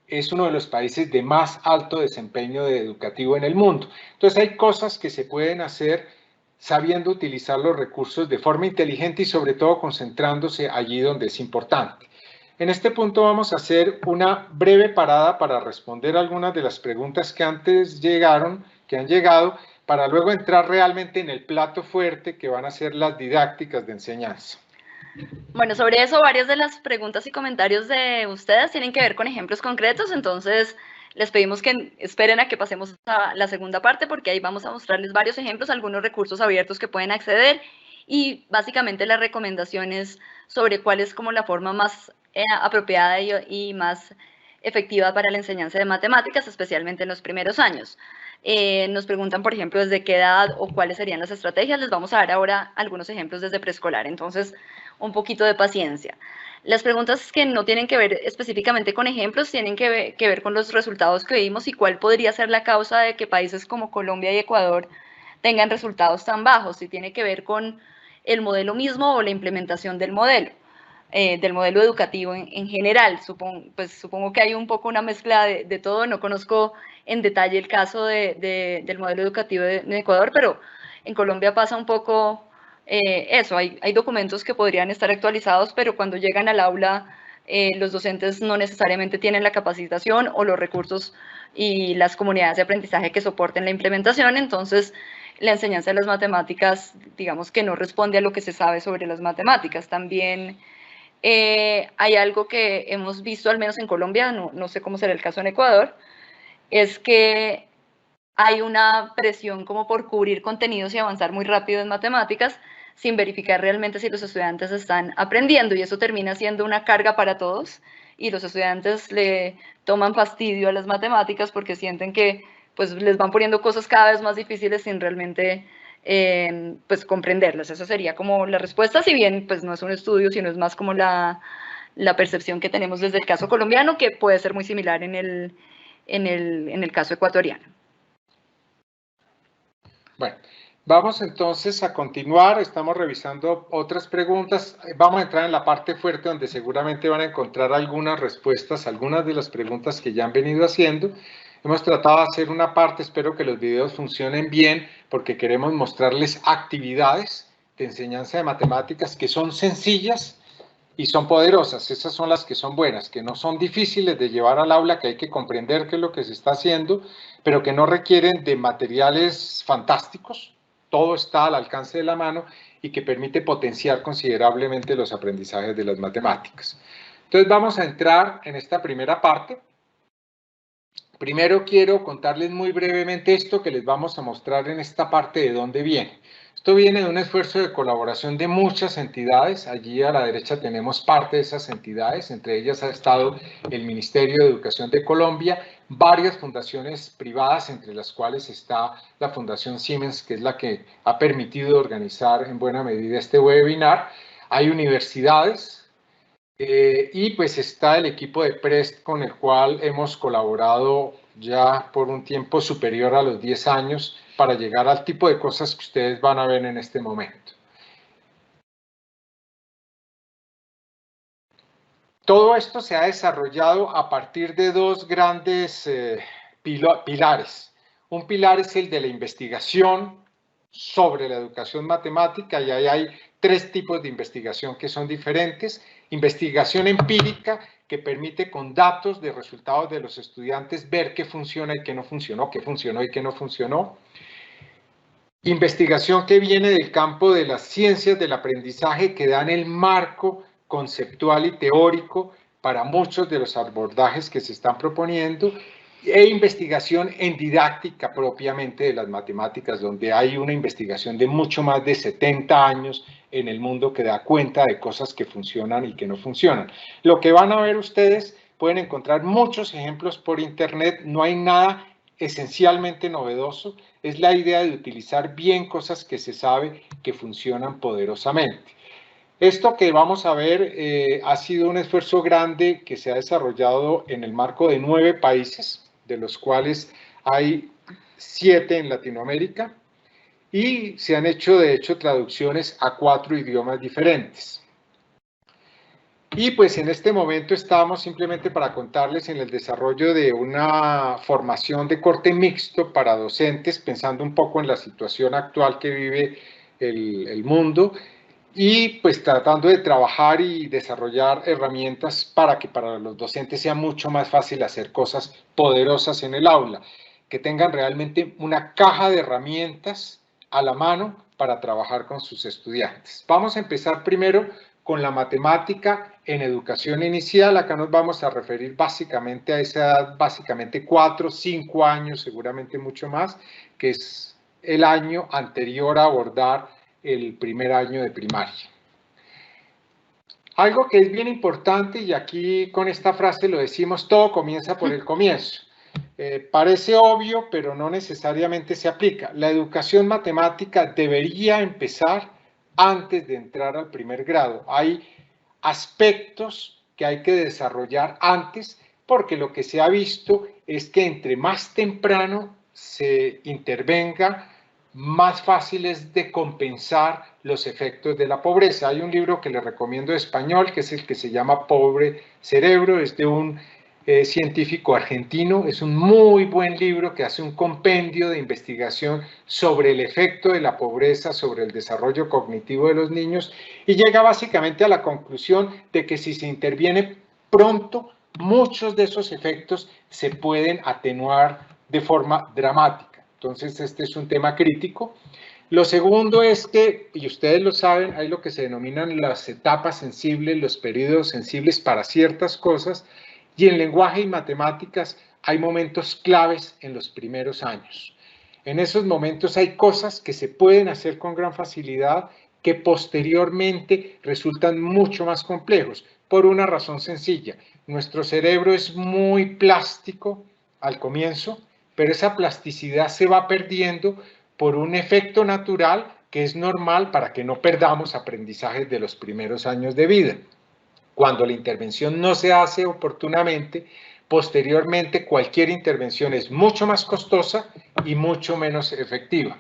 es uno de los países de más alto desempeño educativo en el mundo. Entonces hay cosas que se pueden hacer sabiendo utilizar los recursos de forma inteligente y sobre todo concentrándose allí donde es importante. En este punto vamos a hacer una breve parada para responder algunas de las preguntas que antes han llegado, para luego entrar realmente en el plato fuerte que van a ser las didácticas de enseñanza. Bueno, sobre eso, varias de las preguntas y comentarios de ustedes tienen que ver con ejemplos concretos, entonces les pedimos que esperen a que pasemos a la segunda parte, porque ahí vamos a mostrarles varios ejemplos, algunos recursos abiertos que pueden acceder y básicamente las recomendaciones sobre cuál es como la forma más apropiada y más efectiva para la enseñanza de matemáticas, especialmente en los primeros años. Nos preguntan, por ejemplo, desde qué edad o cuáles serían las estrategias. Les vamos a dar ahora algunos ejemplos desde preescolar, entonces un poquito de paciencia. Las preguntas que no tienen que ver específicamente con ejemplos tienen que ver con los resultados que vimos y cuál podría ser la causa de que países como Colombia y Ecuador tengan resultados tan bajos, si tiene que ver con el modelo mismo o la implementación del modelo educativo en general. Supongo que hay un poco una mezcla de todo. No conozco en detalle el caso del modelo educativo de Ecuador, pero en Colombia pasa un poco eso. Hay documentos que podrían estar actualizados, pero cuando llegan al aula los docentes no necesariamente tienen la capacitación o los recursos y las comunidades de aprendizaje que soporten la implementación. Entonces, la enseñanza de las matemáticas, digamos que no responde a lo que se sabe sobre las matemáticas. También hay algo que hemos visto, al menos en Colombia, no sé cómo será el caso en Ecuador, es que hay una presión como por cubrir contenidos y avanzar muy rápido en matemáticas sin verificar realmente si los estudiantes están aprendiendo, y eso termina siendo una carga para todos y los estudiantes le toman fastidio a las matemáticas porque sienten que pues les van poniendo cosas cada vez más difíciles sin realmente pues comprenderlas. Esa sería como la respuesta, si bien pues no es un estudio, sino es más como la percepción que tenemos desde el caso colombiano, que puede ser muy similar en el caso ecuatoriano. Bueno, vamos entonces a continuar. Estamos revisando otras preguntas. Vamos a entrar en la parte fuerte donde seguramente van a encontrar algunas respuestas, algunas de las preguntas que ya han venido haciendo. Hemos tratado de hacer una parte, espero que los videos funcionen bien, porque queremos mostrarles actividades de enseñanza de matemáticas que son sencillas y son poderosas. Esas son las que son buenas, que no son difíciles de llevar al aula, que hay que comprender qué es lo que se está haciendo, pero que no requieren de materiales fantásticos, todo está al alcance de la mano y que permite potenciar considerablemente los aprendizajes de las matemáticas. Entonces vamos a entrar en esta primera parte. Primero quiero contarles muy brevemente esto que les vamos a mostrar en esta parte de dónde viene. Esto viene de un esfuerzo de colaboración de muchas entidades. Allí a la derecha tenemos parte de esas entidades, entre ellas ha estado el Ministerio de Educación de Colombia, varias fundaciones privadas, entre las cuales está la Fundación Siemens, que es la que ha permitido organizar en buena medida este webinar. Hay universidades y pues está el equipo de PREST con el cual hemos colaborado ya por un tiempo superior a los 10 años para llegar al tipo de cosas que ustedes van a ver en este momento. Todo esto se ha desarrollado a partir de dos grandes pilares. Un pilar es el de la investigación sobre la educación matemática, y ahí hay tres tipos de investigación que son diferentes. Investigación empírica, que permite con datos de resultados de los estudiantes ver qué funciona y qué no funcionó, qué funcionó y qué no funcionó. Investigación que viene del campo de las ciencias del aprendizaje, que dan el marco conceptual y teórico para muchos de los abordajes que se están proponiendo, e investigación en didáctica propiamente de las matemáticas, donde hay una investigación de mucho más de 70 años en el mundo que da cuenta de cosas que funcionan y que no funcionan. Lo que van a ver ustedes, pueden encontrar muchos ejemplos por internet, no hay nada esencialmente novedoso, es la idea de utilizar bien cosas que se sabe que funcionan poderosamente. Esto que vamos a ver ha sido un esfuerzo grande que se ha desarrollado en el marco de 9 países, de los cuales hay 7 en Latinoamérica, y se han hecho de hecho traducciones a 4 idiomas diferentes. Y pues en este momento estamos simplemente para contarles en el desarrollo de una formación de corte mixto para docentes, pensando un poco en la situación actual que vive el mundo, y pues tratando de trabajar y desarrollar herramientas para que para los docentes sea mucho más fácil hacer cosas poderosas en el aula, que tengan realmente una caja de herramientas a la mano para trabajar con sus estudiantes. Vamos a empezar primero con la matemática en educación inicial. Acá nos vamos a referir básicamente a esa edad, básicamente 4, 5 años, seguramente mucho más, que es el año anterior a abordar el primer año de primaria. Algo que es bien importante, y aquí con esta frase lo decimos, todo comienza por el comienzo. Parece obvio, pero no necesariamente se aplica. La educación matemática debería empezar antes de entrar al primer grado. Hay aspectos que hay que desarrollar antes, porque lo que se ha visto es que entre más temprano se intervenga, más fácil es de compensar los efectos de la pobreza. Hay un libro que les recomiendo de español, que es el que se llama Pobre Cerebro, es de un científico argentino. Es un muy buen libro que hace un compendio de investigación sobre el efecto de la pobreza sobre el desarrollo cognitivo de los niños, y llega básicamente a la conclusión de que si se interviene pronto, muchos de esos efectos se pueden atenuar de forma dramática. Entonces, este es un tema crítico. Lo segundo es que, y ustedes lo saben, hay lo que se denominan las etapas sensibles, los periodos sensibles para ciertas cosas, y en lenguaje y matemáticas hay momentos claves en los primeros años. En esos momentos hay cosas que se pueden hacer con gran facilidad que posteriormente resultan mucho más complejos, por una razón sencilla. Nuestro cerebro es muy plástico al comienzo, pero esa plasticidad se va perdiendo por un efecto natural que es normal para que no perdamos aprendizajes de los primeros años de vida. Cuando la intervención no se hace oportunamente, posteriormente cualquier intervención es mucho más costosa y mucho menos efectiva.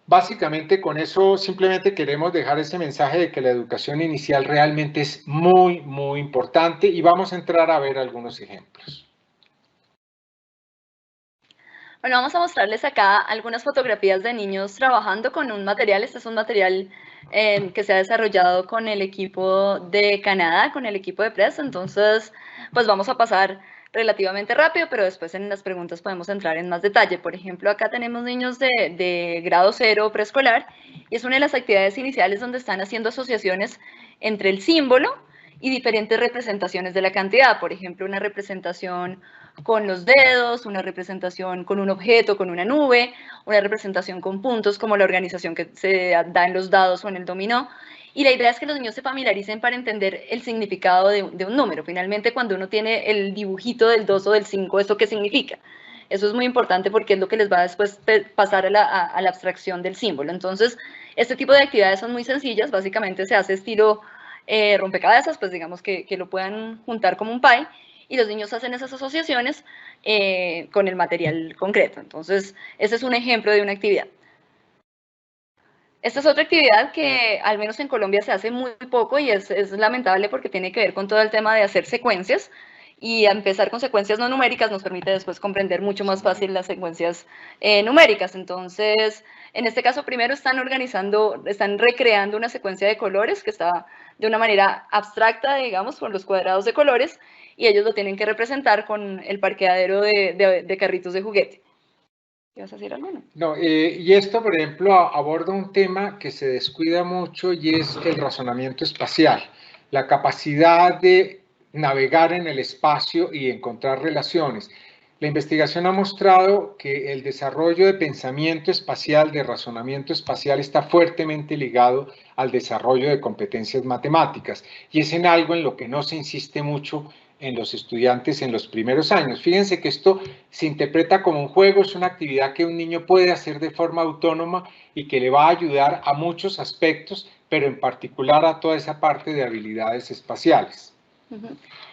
Básicamente con eso simplemente queremos dejar ese mensaje de que la educación inicial realmente es muy, muy importante, y vamos a entrar a ver algunos ejemplos. Bueno, vamos a mostrarles acá algunas fotografías de niños trabajando con un material. Este es un material que se ha desarrollado con el equipo de Canadá, con el equipo de PREST. Entonces, pues vamos a pasar relativamente rápido, pero después en las preguntas podemos entrar en más detalle. Por ejemplo, acá tenemos niños de grado 0 preescolar, y es una de las actividades iniciales donde están haciendo asociaciones entre el símbolo y diferentes representaciones de la cantidad. Por ejemplo, una representación con los dedos, una representación con un objeto, con una nube, una representación con puntos, como la organización que se da en los dados o en el dominó. Y la idea es que los niños se familiaricen para entender el significado de un número. Finalmente, cuando uno tiene el dibujito del 2 o del 5, ¿esto qué significa? Eso es muy importante porque es lo que les va a después pasar a la abstracción del símbolo. Entonces, este tipo de actividades son muy sencillas. Básicamente se hace estilo rompecabezas, pues digamos que lo puedan juntar como un pie, y los niños hacen esas asociaciones con el material concreto. Entonces, ese es un ejemplo de una actividad. Esta es otra actividad que al menos en Colombia se hace muy poco y es lamentable porque tiene que ver con todo el tema de hacer secuencias, y empezar con secuencias no numéricas nos permite después comprender mucho más fácil las secuencias numéricas. Entonces, en este caso primero están recreando una secuencia de colores que está de una manera abstracta, digamos, con los cuadrados de colores, y ellos lo tienen que representar con el parqueadero de carritos de juguete. ¿Ibas a decir algo? No, y esto, por ejemplo, aborda un tema que se descuida mucho, y es el razonamiento espacial, la capacidad de navegar en el espacio y encontrar relaciones. La investigación ha mostrado que el desarrollo de pensamiento espacial, de razonamiento espacial, está fuertemente ligado al desarrollo de competencias matemáticas, y es en algo en lo que no se insiste mucho en los estudiantes en los primeros años. Fíjense que esto se interpreta como un juego, es una actividad que un niño puede hacer de forma autónoma y que le va a ayudar a muchos aspectos, pero en particular a toda esa parte de habilidades espaciales.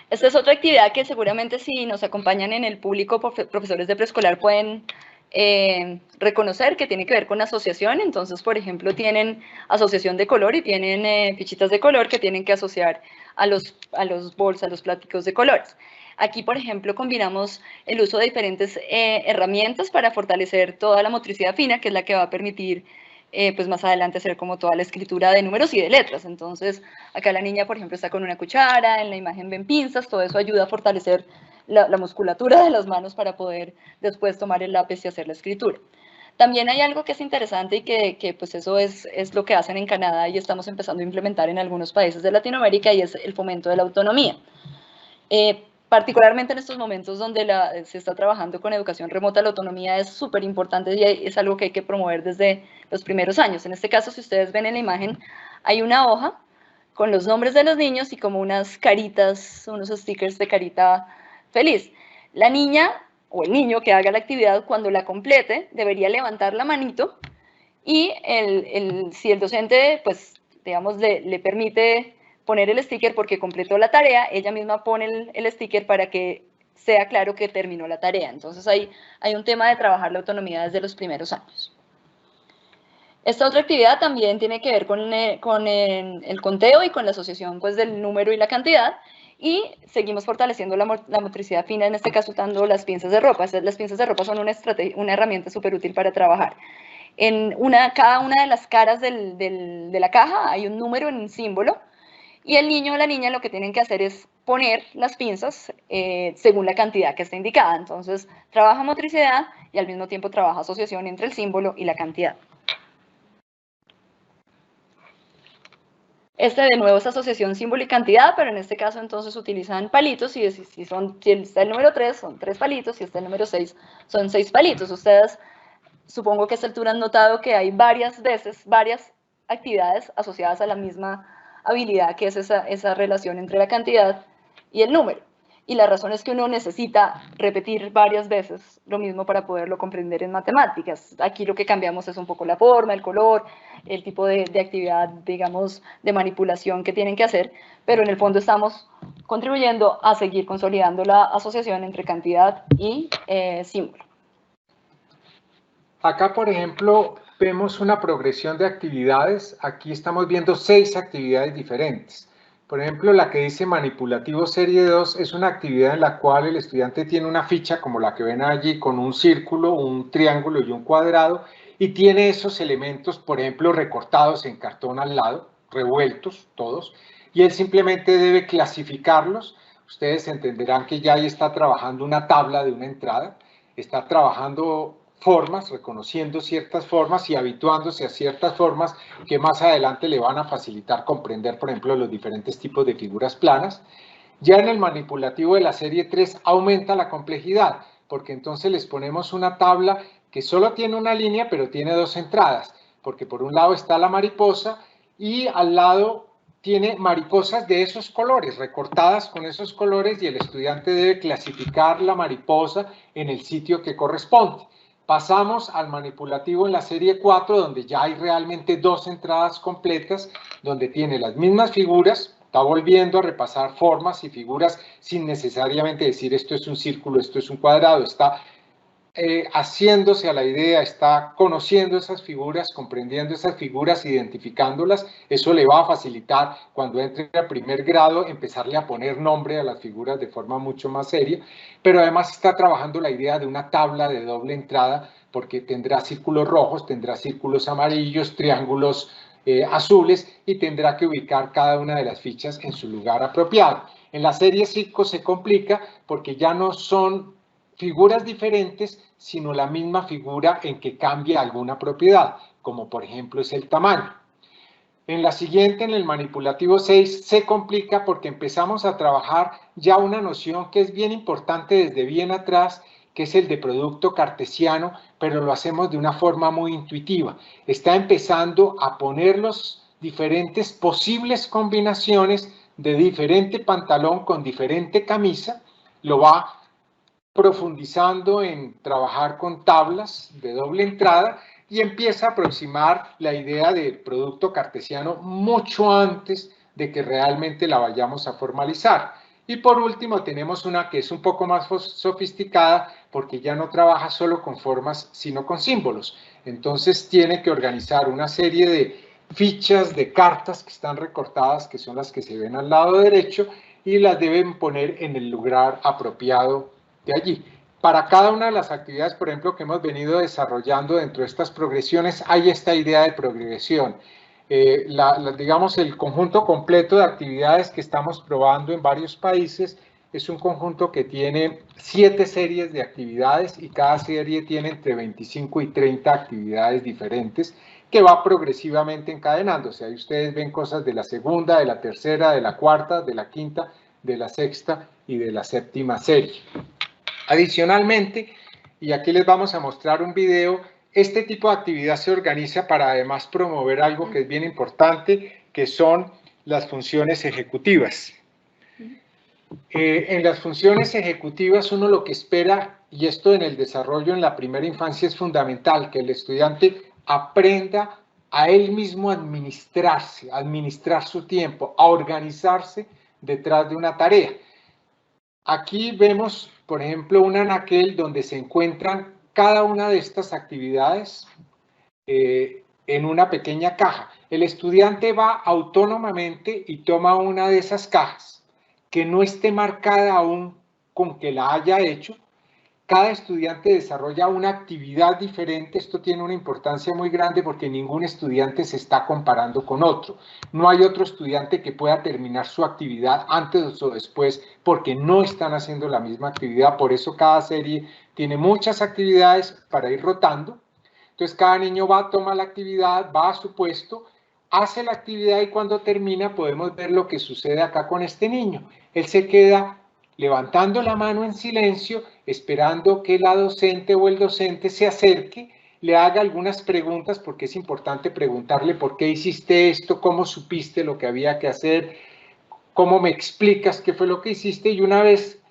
Esta es otra actividad que seguramente si nos acompañan en el público, profesores de preescolar pueden reconocer, que tiene que ver con asociación. Entonces, por ejemplo, tienen asociación de color y tienen fichitas de color que tienen que asociar a los bols, a los pláticos de colores. Aquí, por ejemplo, combinamos el uso de diferentes herramientas para fortalecer toda la motricidad fina, que es la que va a permitir pues más adelante hacer como toda la escritura de números y de letras. Entonces, acá la niña, por ejemplo, está con una cuchara, en la imagen ven pinzas, todo eso ayuda a fortalecer la musculatura de las manos para poder después tomar el lápiz y hacer la escritura. También hay algo que es interesante y que pues eso es lo que hacen en Canadá y estamos empezando a implementar en algunos países de Latinoamérica, y es el fomento de la autonomía. Particularmente en estos momentos donde se está trabajando con educación remota, la autonomía es súper importante y es algo que hay que promover desde los primeros años. En este caso, si ustedes ven en la imagen, hay una hoja con los nombres de los niños y como unas caritas, unos stickers de carita feliz. La niña o el niño que haga la actividad, cuando la complete, debería levantar la manito, y si el docente, pues, digamos, le permite poner el sticker porque completó la tarea, ella misma pone el sticker para que sea claro que terminó la tarea. Entonces hay un tema de trabajar la autonomía desde los primeros años. Esta otra actividad también tiene que ver con el conteo y con la asociación, pues, del número y la cantidad, y seguimos fortaleciendo la motricidad fina, en este caso usando las pinzas de ropa. Las pinzas de ropa son una herramienta súper útil para trabajar. En cada una de las caras de la caja hay un número en un símbolo, y el niño o la niña lo que tienen que hacer es poner las pinzas según la cantidad que está indicada. Entonces, trabaja motricidad y al mismo tiempo trabaja asociación entre el símbolo y la cantidad. De nuevo es asociación símbolo y cantidad, pero en este caso entonces utilizan palitos, y si está el número 3, son 3 palitos, si está el número 6, son 6 palitos. Ustedes, supongo que a esta altura han notado que hay varias actividades asociadas a la misma habilidad, que es esa relación entre la cantidad y el número. Y la razón es que uno necesita repetir varias veces lo mismo para poderlo comprender en matemáticas. Aquí lo que cambiamos es un poco la forma, el color, el tipo de actividad, digamos, de manipulación que tienen que hacer, pero en el fondo estamos contribuyendo a seguir consolidando la asociación entre cantidad y símbolo. Acá, por ejemplo, vemos una progresión de actividades. Aquí estamos viendo 6 actividades diferentes. Por ejemplo, la que dice manipulativo serie 2 es una actividad en la cual el estudiante tiene una ficha como la que ven allí, con un círculo, un triángulo y un cuadrado, y tiene esos elementos, por ejemplo, recortados en cartón al lado, revueltos todos, y él simplemente debe clasificarlos ustedes entenderán que ya ahí está trabajando una tabla de una entrada, está trabajando formas, reconociendo ciertas formas y habituándose a ciertas formas que más adelante le van a facilitar comprender, por ejemplo, los diferentes tipos de figuras planas. Ya en el manipulativo de la serie 3 aumenta la complejidad, porque entonces les ponemos una tabla que solo tiene una línea, pero tiene dos entradas, porque por un lado está la mariposa y al lado tiene mariposas de esos colores, recortadas con esos colores, y el estudiante debe clasificar la mariposa en el sitio que corresponde. Pasamos al manipulativo en la serie 4, donde ya hay realmente dos entradas completas, donde tiene las mismas figuras, está volviendo a repasar formas y figuras sin necesariamente decir esto es un círculo, esto es un cuadrado, está haciéndose a la idea, está conociendo esas figuras, comprendiendo esas figuras, identificándolas. Eso le va a facilitar cuando entre a primer grado empezarle a poner nombre a las figuras de forma mucho más seria, pero además está trabajando la idea de una tabla de doble entrada, porque tendrá círculos rojos, tendrá círculos amarillos, triángulos azules, y tendrá que ubicar cada una de las fichas en su lugar apropiado. En la serie 5 se complica porque ya no son figuras diferentes, sino la misma figura en que cambia alguna propiedad, como por ejemplo es el tamaño. En la siguiente, en el manipulativo 6, se complica porque empezamos a trabajar ya una noción que es bien importante desde bien atrás, que es el de producto cartesiano, pero lo hacemos de una forma muy intuitiva. Está empezando a poner las diferentes posibles combinaciones de diferente pantalón con diferente camisa, lo va profundizando en trabajar con tablas de doble entrada y empieza a aproximar la idea del producto cartesiano mucho antes de que realmente la vayamos a formalizar. Y por último tenemos una que es un poco más sofisticada, porque ya no trabaja solo con formas sino con símbolos. Entonces tiene que organizar una serie de fichas de cartas que están recortadas, que son las que se ven al lado derecho, y las deben poner en el lugar apropiado de allí. Para cada una de las actividades, por ejemplo, que hemos venido desarrollando dentro de estas progresiones, hay esta idea de progresión. Digamos, el conjunto completo de actividades que estamos probando en varios países es un conjunto que tiene 7 series de actividades, y cada serie tiene entre 25 y 30 actividades diferentes que va progresivamente encadenándose. Ahí ustedes ven cosas de la segunda, de la tercera, de la cuarta, de la quinta, de la sexta y de la séptima serie. Adicionalmente, y aquí les vamos a mostrar un video, este tipo de actividad se organiza para además promover algo que es bien importante, que son las funciones ejecutivas. En las funciones ejecutivas uno lo que espera, y esto en el desarrollo en la primera infancia es fundamental, que el estudiante aprenda a él mismo administrarse, a administrar su tiempo, a organizarse detrás de una tarea. Aquí vemos, por ejemplo, un anaquel donde se encuentran cada una de estas actividades en una pequeña caja. El estudiante va autónomamente y toma una de esas cajas, que no esté marcada aún con que la haya hecho. Cada estudiante desarrolla una actividad diferente. Esto tiene una importancia muy grande porque ningún estudiante se está comparando con otro. No hay otro estudiante que pueda terminar su actividad antes o después porque no están haciendo la misma actividad. Por eso cada serie tiene muchas actividades para ir rotando. Entonces cada niño va, toma la actividad, va a su puesto, hace la actividad, y cuando termina podemos ver lo que sucede acá con este niño. Él se queda levantando la mano en silencio, esperando que la docente o el docente se acerque, le haga algunas preguntas, porque es importante preguntarle por qué hiciste esto, cómo supiste lo que había que hacer, cómo me explicas qué fue lo que hiciste, y una vez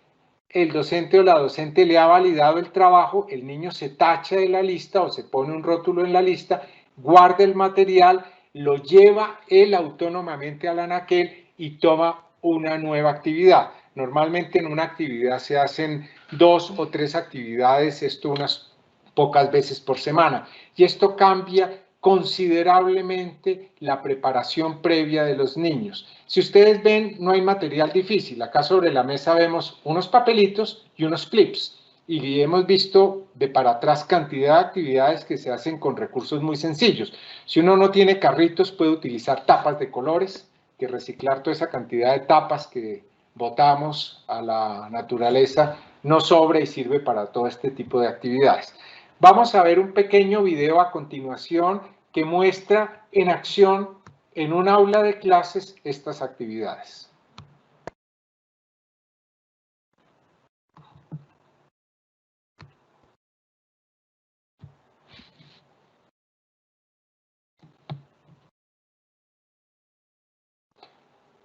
el docente o la docente le ha validado el trabajo, el niño se tacha de la lista o se pone un rótulo en la lista, guarda el material, lo lleva él autónomamente al anaquel y toma una nueva actividad. Normalmente en una actividad se hacen 2 o 3 actividades, esto unas pocas veces por semana, y esto cambia considerablemente la preparación previa de los niños. Si ustedes ven, no hay material difícil. Acá sobre la mesa vemos unos papelitos y unos clips, y hemos visto de para atrás cantidad de actividades que se hacen con recursos muy sencillos. Si uno no tiene carritos, puede utilizar tapas de colores, que reciclar toda esa cantidad de tapas que botamos a la naturaleza no sobra y sirve para todo este tipo de actividades. Vamos a ver un pequeño video a continuación que muestra en acción en un aula de clases estas actividades.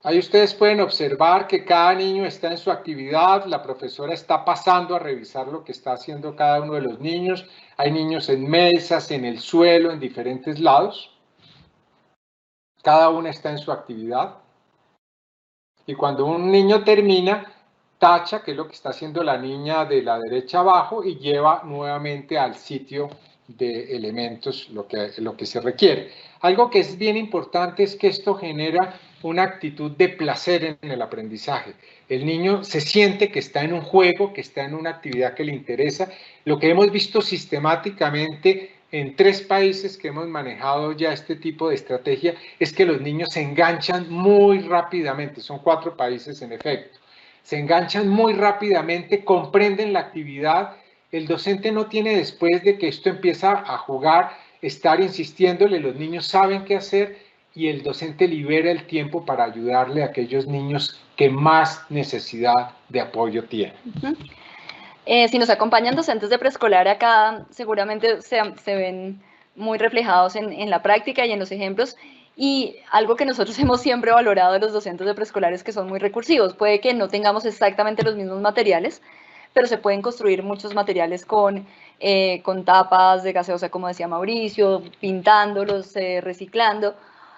Ahí ustedes pueden observar que cada niño está en su actividad, la profesora está pasando a revisar lo que está haciendo cada uno de los niños. Hay niños en mesas, en el suelo, en diferentes lados. Cada uno está en su actividad. Y cuando un niño termina, tacha, que es lo que está haciendo la niña de la derecha abajo, y lleva nuevamente al sitio de elementos lo que se requiere. Algo que es bien importante es que esto genera una actitud de placer en el aprendizaje. El niño se siente que está en un juego, que está en una actividad que le interesa. Lo que hemos visto sistemáticamente en 3 países que hemos manejado ya este tipo de estrategia es que los niños se enganchan muy rápidamente. Son 4 países en efecto. Se enganchan muy rápidamente, comprenden la actividad. El docente no tiene, después de que esto empieza a jugar, estar insistiéndole, los niños saben qué hacer y el docente libera el tiempo para ayudarle a aquellos niños que más necesidad de apoyo tienen. Si nos acompañan docentes de preescolar acá, seguramente se ven muy reflejados en la práctica y en los ejemplos. Y algo que nosotros hemos siempre valorado de los docentes de preescolar es que son muy recursivos. Puede que no tengamos exactamente los mismos materiales, pero se pueden construir muchos materiales con tapas de gaseosa, como decía Mauricio, pintándolos, reciclando.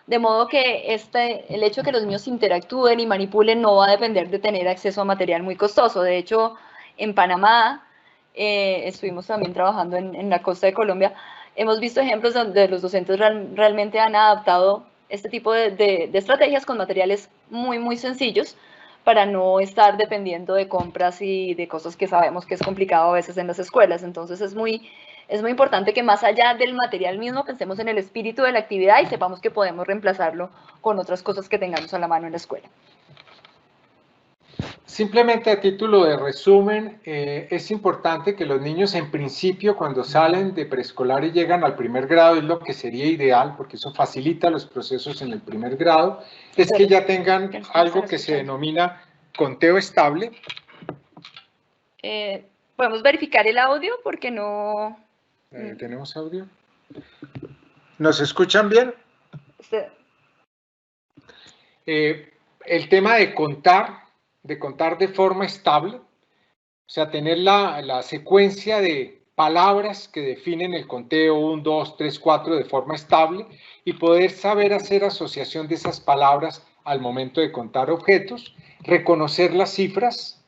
De modo que el hecho de que los niños interactúen y manipulen no va a depender de tener acceso a material muy costoso. De hecho, en Panamá, estuvimos también trabajando en la costa de Colombia, hemos visto ejemplos donde los docentes realmente han adaptado este tipo de estrategias con materiales muy, muy sencillos para no estar dependiendo de compras y de cosas que sabemos que es complicado a veces en las escuelas. Entonces es muy importante que más allá del material mismo pensemos en el espíritu de la actividad y sepamos que podemos reemplazarlo con otras cosas que tengamos a la mano en la escuela. Simplemente a título de resumen, es importante que los niños en principio cuando salen de preescolar y llegan al primer grado, es lo que sería ideal porque eso facilita los procesos en el primer grado, es que ya tengan algo que se denomina conteo estable. ¿Podemos verificar el audio? Porque no... ¿Tenemos audio? ¿Nos escuchan bien? Sí. El tema de contar de forma estable, o sea, tener la secuencia de palabras que definen el conteo 1, 2, 3, 4 de forma estable y poder saber hacer asociación de esas palabras al momento de contar objetos, reconocer las cifras,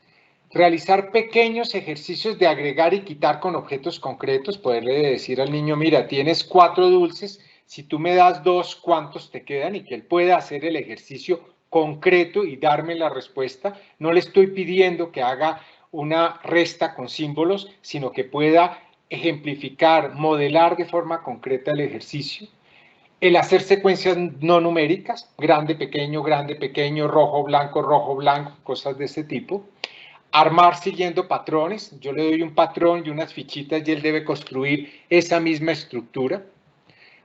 realizar pequeños ejercicios de agregar y quitar con objetos concretos, poderle decir al niño, mira, tienes 4 dulces, si tú me das 2, ¿cuántos te quedan? Y que él pueda hacer el ejercicio concreto y darme la respuesta. No le estoy pidiendo que haga una resta con símbolos, sino que pueda ejemplificar, modelar de forma concreta el ejercicio. El hacer secuencias no numéricas, grande, pequeño, rojo, blanco, cosas de ese tipo. Armar siguiendo patrones, yo le doy un patrón y unas fichitas y él debe construir esa misma estructura.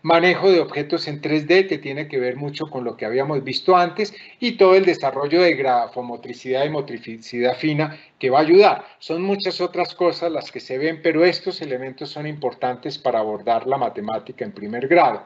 Manejo de objetos en 3D, que tiene que ver mucho con lo que habíamos visto antes, y todo el desarrollo de grafomotricidad y motricidad fina que va a ayudar. Son muchas otras cosas las que se ven, pero estos elementos son importantes para abordar la matemática en primer grado.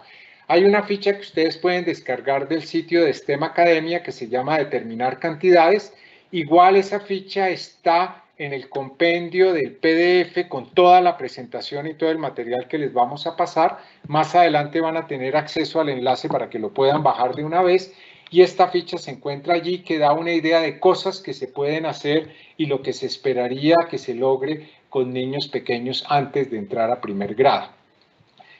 Hay una ficha que ustedes pueden descargar del sitio de STEM Academia que se llama Determinar Cantidades. Igual esa ficha está en el compendio del PDF con toda la presentación y todo el material que les vamos a pasar. Más adelante van a tener acceso al enlace para que lo puedan bajar de una vez y esta ficha se encuentra allí que da una idea de cosas que se pueden hacer y lo que se esperaría que se logre con niños pequeños antes de entrar a primer grado.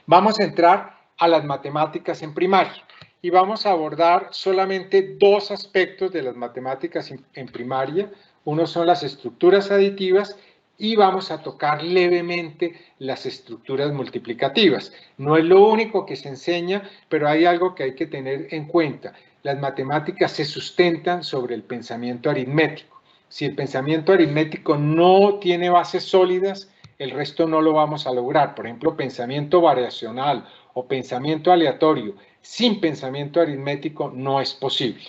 Vamos a entrar a las matemáticas en primaria y vamos a abordar solamente 2 aspectos de las matemáticas en primaria. Uno son las estructuras aditivas y vamos a tocar levemente las estructuras multiplicativas. No es lo único que se enseña, pero hay algo que hay que tener en cuenta. Las matemáticas se sustentan sobre el pensamiento aritmético. Si el pensamiento aritmético no tiene bases sólidas, el resto no lo vamos a lograr. Por ejemplo, pensamiento variacional o pensamiento aleatorio sin pensamiento aritmético no es posible.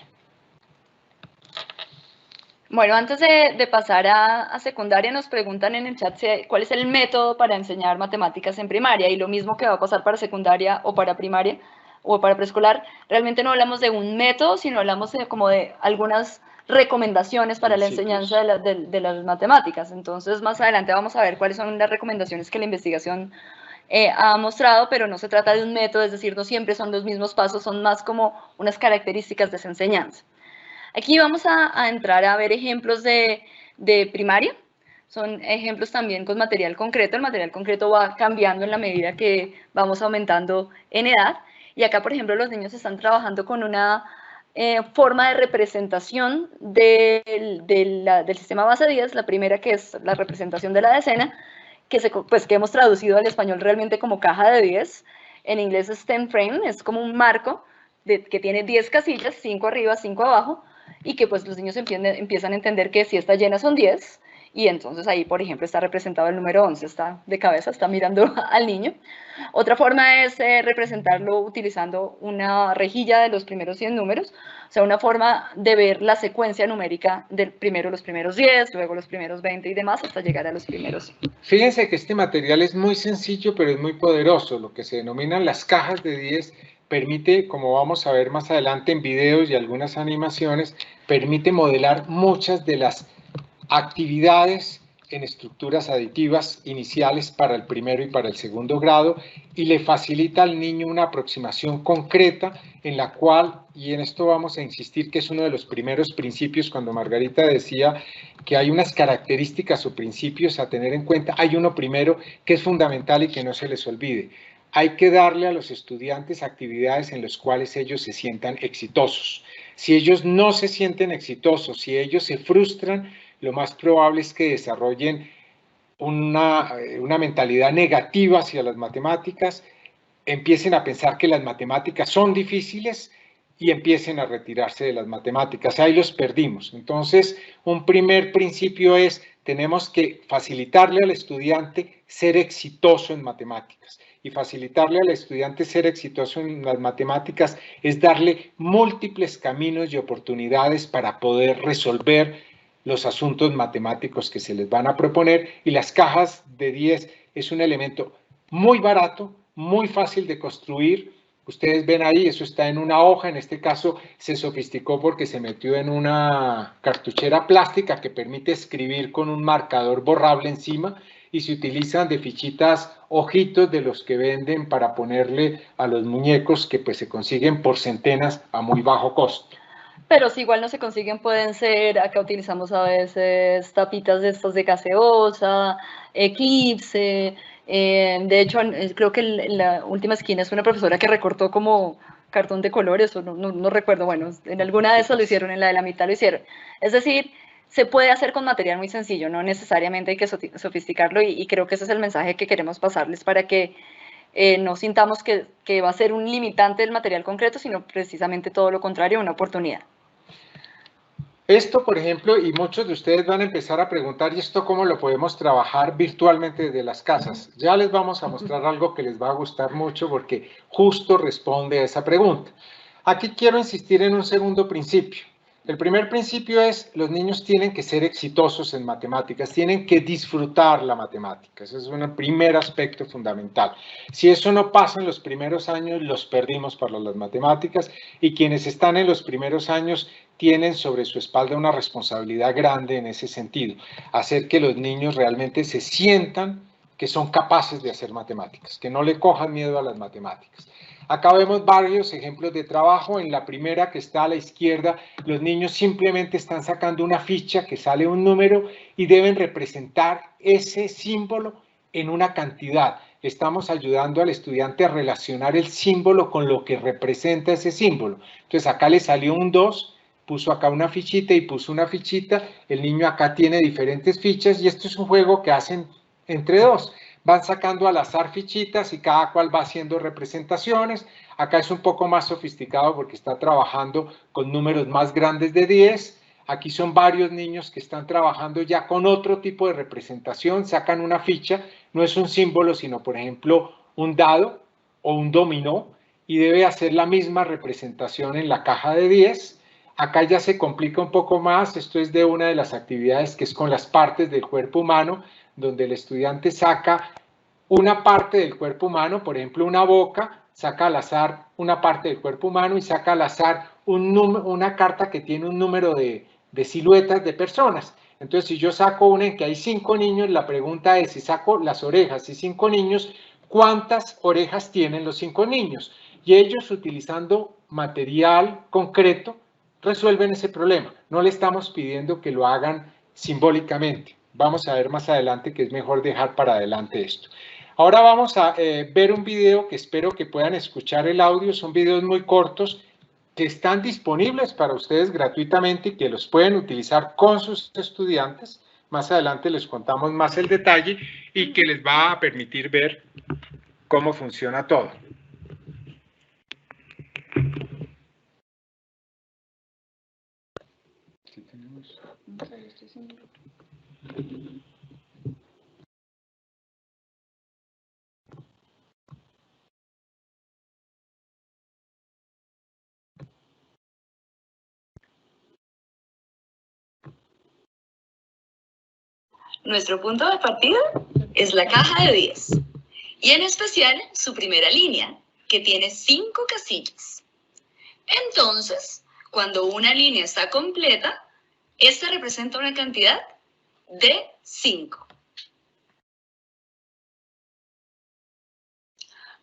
Bueno, antes de pasar a secundaria, nos preguntan en el chat cuál es el método para enseñar matemáticas en primaria, y lo mismo que va a pasar para secundaria o para primaria o para preescolar. Realmente no hablamos de un método, sino hablamos como de algunas recomendaciones para la enseñanza de las matemáticas. Entonces, más adelante vamos a ver cuáles son las recomendaciones que la investigación ha mostrado, pero no se trata de un método, es decir, no siempre son los mismos pasos, son más como unas características de esa enseñanza. Aquí vamos a entrar a ver ejemplos de primaria. Son ejemplos también con material concreto. El material concreto va cambiando en la medida que vamos aumentando en edad. Y acá, por ejemplo, los niños están trabajando con una forma de representación del sistema base 10. La primera, que es la representación de la decena, que hemos traducido al español realmente como caja de 10. En inglés es 10 frame, es como un marco que tiene 10 casillas, 5 arriba, 5 abajo, y que pues los niños empiezan a entender que si está llena son 10, y entonces ahí, por ejemplo, está representado el número 11, está de cabeza, está mirando al niño. Otra forma es representarlo utilizando una rejilla de los primeros 100 números, o sea, una forma de ver la secuencia numérica del primero los primeros 10, luego los primeros 20 y demás, hasta llegar a los primeros 100. Fíjense que este material es muy sencillo, pero es muy poderoso. Lo que se denominan las cajas de 10 permite, como vamos a ver más adelante en videos y algunas animaciones, permite modelar muchas de las actividades en estructuras aditivas iniciales para el primero y para el segundo grado, y le facilita al niño una aproximación concreta en la cual, y en esto vamos a insistir que es uno de los primeros principios, cuando Margarita decía que hay unas características o principios a tener en cuenta, hay uno primero que es fundamental y que no se les olvide. Hay que darle a los estudiantes actividades en las cuales ellos se sientan exitosos. Si ellos no se sienten exitosos, si ellos se frustran, lo más probable es que desarrollen una mentalidad negativa hacia las matemáticas, empiecen a pensar que las matemáticas son difíciles y empiecen a retirarse de las matemáticas. Ahí los perdimos. Entonces, un primer principio es, tenemos que facilitarle al estudiante ser exitoso en matemáticas. Y facilitarle al estudiante ser exitoso en las matemáticas es darle múltiples caminos y oportunidades para poder resolver los asuntos matemáticos que se les van a proponer, y las cajas de 10 es un elemento muy barato, muy fácil de construir. Ustedes ven ahí, eso está en una hoja, en este caso se sofisticó porque se metió en una cartuchera plástica que permite escribir con un marcador borrable encima, y se utilizan de fichitas ojitos de los que venden para ponerle a los muñecos, que pues se consiguen por centenas a muy bajo costo. Pero si igual no se consiguen, pueden ser, acá utilizamos a veces tapitas de estos de gaseosa, Eclipse. De hecho, creo que en la última esquina es una profesora que recortó como cartón de colores, o no recuerdo, bueno, en alguna de esas lo hicieron, en la de la mitad lo hicieron. Es decir, se puede hacer con material muy sencillo, no necesariamente hay que sofisticarlo, y creo que ese es el mensaje que queremos pasarles para que no sintamos que va a ser un limitante del material concreto, sino precisamente todo lo contrario, una oportunidad. Esto, por ejemplo, y muchos de ustedes van a empezar a preguntar, ¿y esto cómo lo podemos trabajar virtualmente desde las casas? Ya les vamos a mostrar algo que les va a gustar mucho porque justo responde a esa pregunta. Aquí quiero insistir en un segundo principio. El primer principio es, los niños tienen que ser exitosos en matemáticas, tienen que disfrutar la matemática. Ese es un primer aspecto fundamental. Si eso no pasa en los primeros años, los perdimos para las matemáticas, y quienes están en los primeros años tienen sobre su espalda una responsabilidad grande en ese sentido, hacer que los niños realmente se sientan que son capaces de hacer matemáticas, que no le cojan miedo a las matemáticas. Acá vemos varios ejemplos de trabajo. En la primera, que está a la izquierda, los niños simplemente están sacando una ficha que sale un número y deben representar ese símbolo en una cantidad. Estamos ayudando al estudiante a relacionar el símbolo con lo que representa ese símbolo. Entonces acá le salió un 2, puso acá una fichita y puso una fichita, el niño acá tiene diferentes fichas y esto es un juego que hacen entre dos. Van sacando al azar fichitas y cada cual va haciendo representaciones. Acá es un poco más sofisticado porque está trabajando con números más grandes de 10. Aquí son varios niños que están trabajando ya con otro tipo de representación, sacan una ficha, no es un símbolo, sino por ejemplo un dado o un dominó, y debe hacer la misma representación en la caja de 10. Acá ya se complica un poco más, esto es de una de las actividades que es con las partes del cuerpo humano, donde el estudiante saca una parte del cuerpo humano, por ejemplo una boca, saca al azar una parte del cuerpo humano y saca al azar una carta que tiene un número de siluetas de personas. Entonces, si yo saco una en que hay 5 niños, la pregunta es, si saco las orejas y 5 niños, ¿cuántas orejas tienen los 5 niños? Y ellos, utilizando material concreto, resuelven ese problema. No le estamos pidiendo que lo hagan simbólicamente. Vamos a ver más adelante que es mejor dejar para adelante esto. Ahora vamos a ver un video que espero que puedan escuchar el audio. Son videos muy cortos que están disponibles para ustedes gratuitamente y que los pueden utilizar con sus estudiantes. Más adelante les contamos más el detalle y que les va a permitir ver cómo funciona todo. Nuestro punto de partida es la caja de 10, y en especial su primera línea, que tiene 5 casillas. Entonces, cuando una línea está completa, esta representa una cantidad de 5.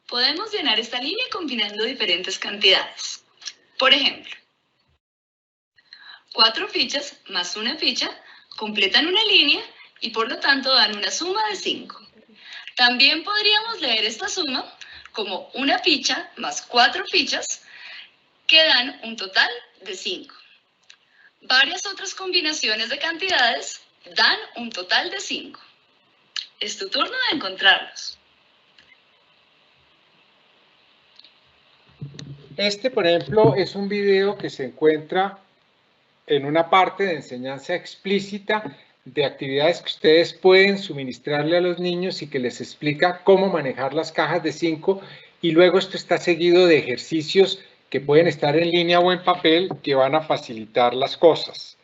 Podemos llenar esta línea combinando diferentes cantidades. Por ejemplo, 4 fichas más una ficha completan una línea y por lo tanto dan una suma de 5. También podríamos leer esta suma como una ficha más 4 fichas que dan un total de 5. Varias otras combinaciones de cantidades dan un total de 5. Es tu turno de encontrarlos. Este, por ejemplo, es un video que se encuentra en una parte de enseñanza explícita de actividades que ustedes pueden suministrarle a los niños y que les explica cómo manejar las cajas de 5, y luego esto está seguido de ejercicios que pueden estar en línea o en papel que van a facilitar las cosas.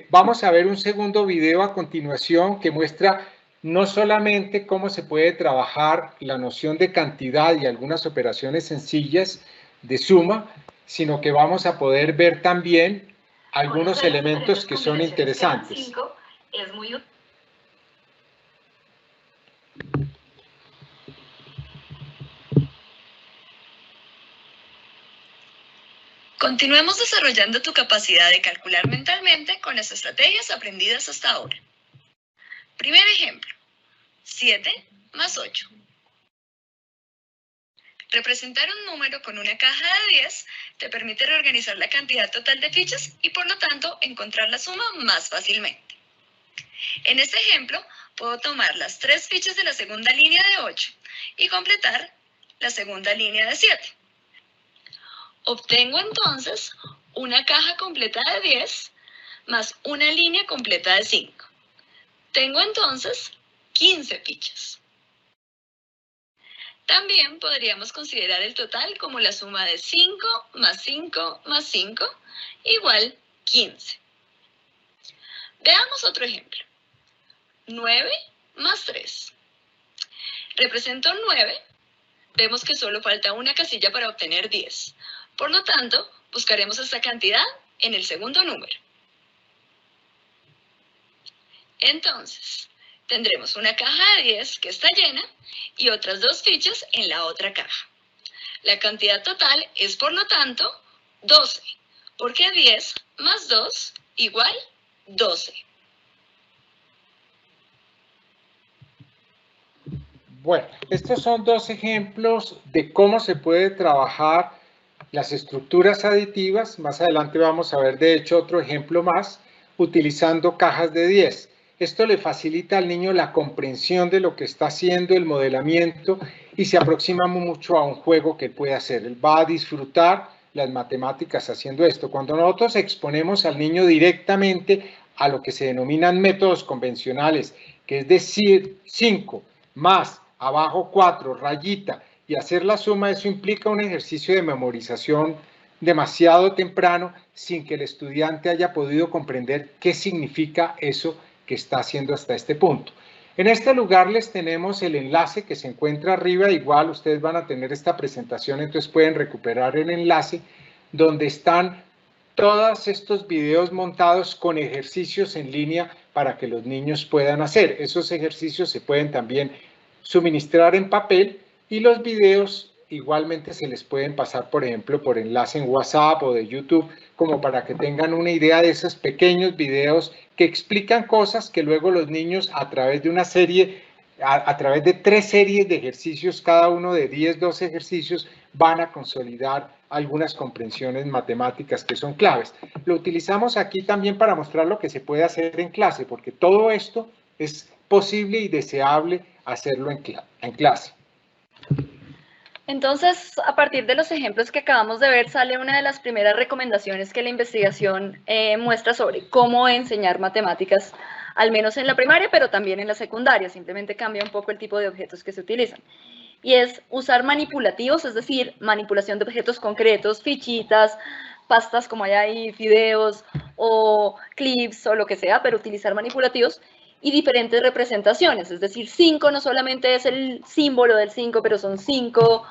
Vamos a ver un segundo video a continuación que muestra no solamente cómo se puede trabajar la noción de cantidad y algunas operaciones sencillas de suma, sino que vamos a poder ver también algunos elementos que son interesantes. Es muy útil. Continuemos desarrollando tu capacidad de calcular mentalmente con las estrategias aprendidas hasta ahora. Primer ejemplo, 7 más 8. Representar un número con una caja de 10 te permite reorganizar la cantidad total de fichas y por lo tanto encontrar la suma más fácilmente. En este ejemplo, puedo tomar las 3 fichas de la segunda línea de 8 y completar la segunda línea de 7. Obtengo entonces una caja completa de 10 más una línea completa de 5. Tengo entonces 15 fichas. También podríamos considerar el total como la suma de 5 más 5 más 5 igual 15. Veamos otro ejemplo. 9 más 3. Represento 9. Vemos que solo falta una casilla para obtener 10. Por lo tanto, buscaremos esta cantidad en el segundo número. Entonces, tendremos una caja de 10 que está llena y otras 2 fichas en la otra caja. La cantidad total es, por lo tanto, 12, porque 10 más 2 igual 12. Bueno, estos son 2 ejemplos de cómo se puede trabajar Las estructuras aditivas, más adelante vamos a ver de hecho otro ejemplo más, utilizando cajas de 10. Esto le facilita al niño la comprensión de lo que está haciendo, el modelamiento, y se aproxima mucho a un juego que puede hacer. Él va a disfrutar las matemáticas haciendo esto. Cuando nosotros exponemos al niño directamente a lo que se denominan métodos convencionales, que es decir, 5 más abajo 4, rayita, y hacer la suma, eso implica un ejercicio de memorización demasiado temprano sin que el estudiante haya podido comprender qué significa eso que está haciendo hasta este punto. En este lugar les tenemos el enlace que se encuentra arriba, igual ustedes van a tener esta presentación, entonces pueden recuperar el enlace donde están todos estos videos montados con ejercicios en línea para que los niños puedan hacer. Esos ejercicios se pueden también suministrar en papel y los videos igualmente se les pueden pasar, por ejemplo, por enlace en WhatsApp o de YouTube, como para que tengan una idea de esos pequeños videos que explican cosas que luego los niños a través de una serie, a través de 3 series de ejercicios, cada uno de 10, 12 ejercicios, van a consolidar algunas comprensiones matemáticas que son claves. Lo utilizamos aquí también para mostrar lo que se puede hacer en clase, porque todo esto es posible y deseable hacerlo en clase. Entonces, a partir de los ejemplos que acabamos de ver, sale una de las primeras recomendaciones que la investigación muestra sobre cómo enseñar matemáticas, al menos en la primaria, pero también en la secundaria. Simplemente cambia un poco el tipo de objetos que se utilizan. Y es usar manipulativos, es decir, manipulación de objetos concretos, fichitas, pastas como hay ahí, fideos o clips o lo que sea, pero utilizar manipulativos y diferentes representaciones, es decir, 5 no solamente es el símbolo del 5, pero son 5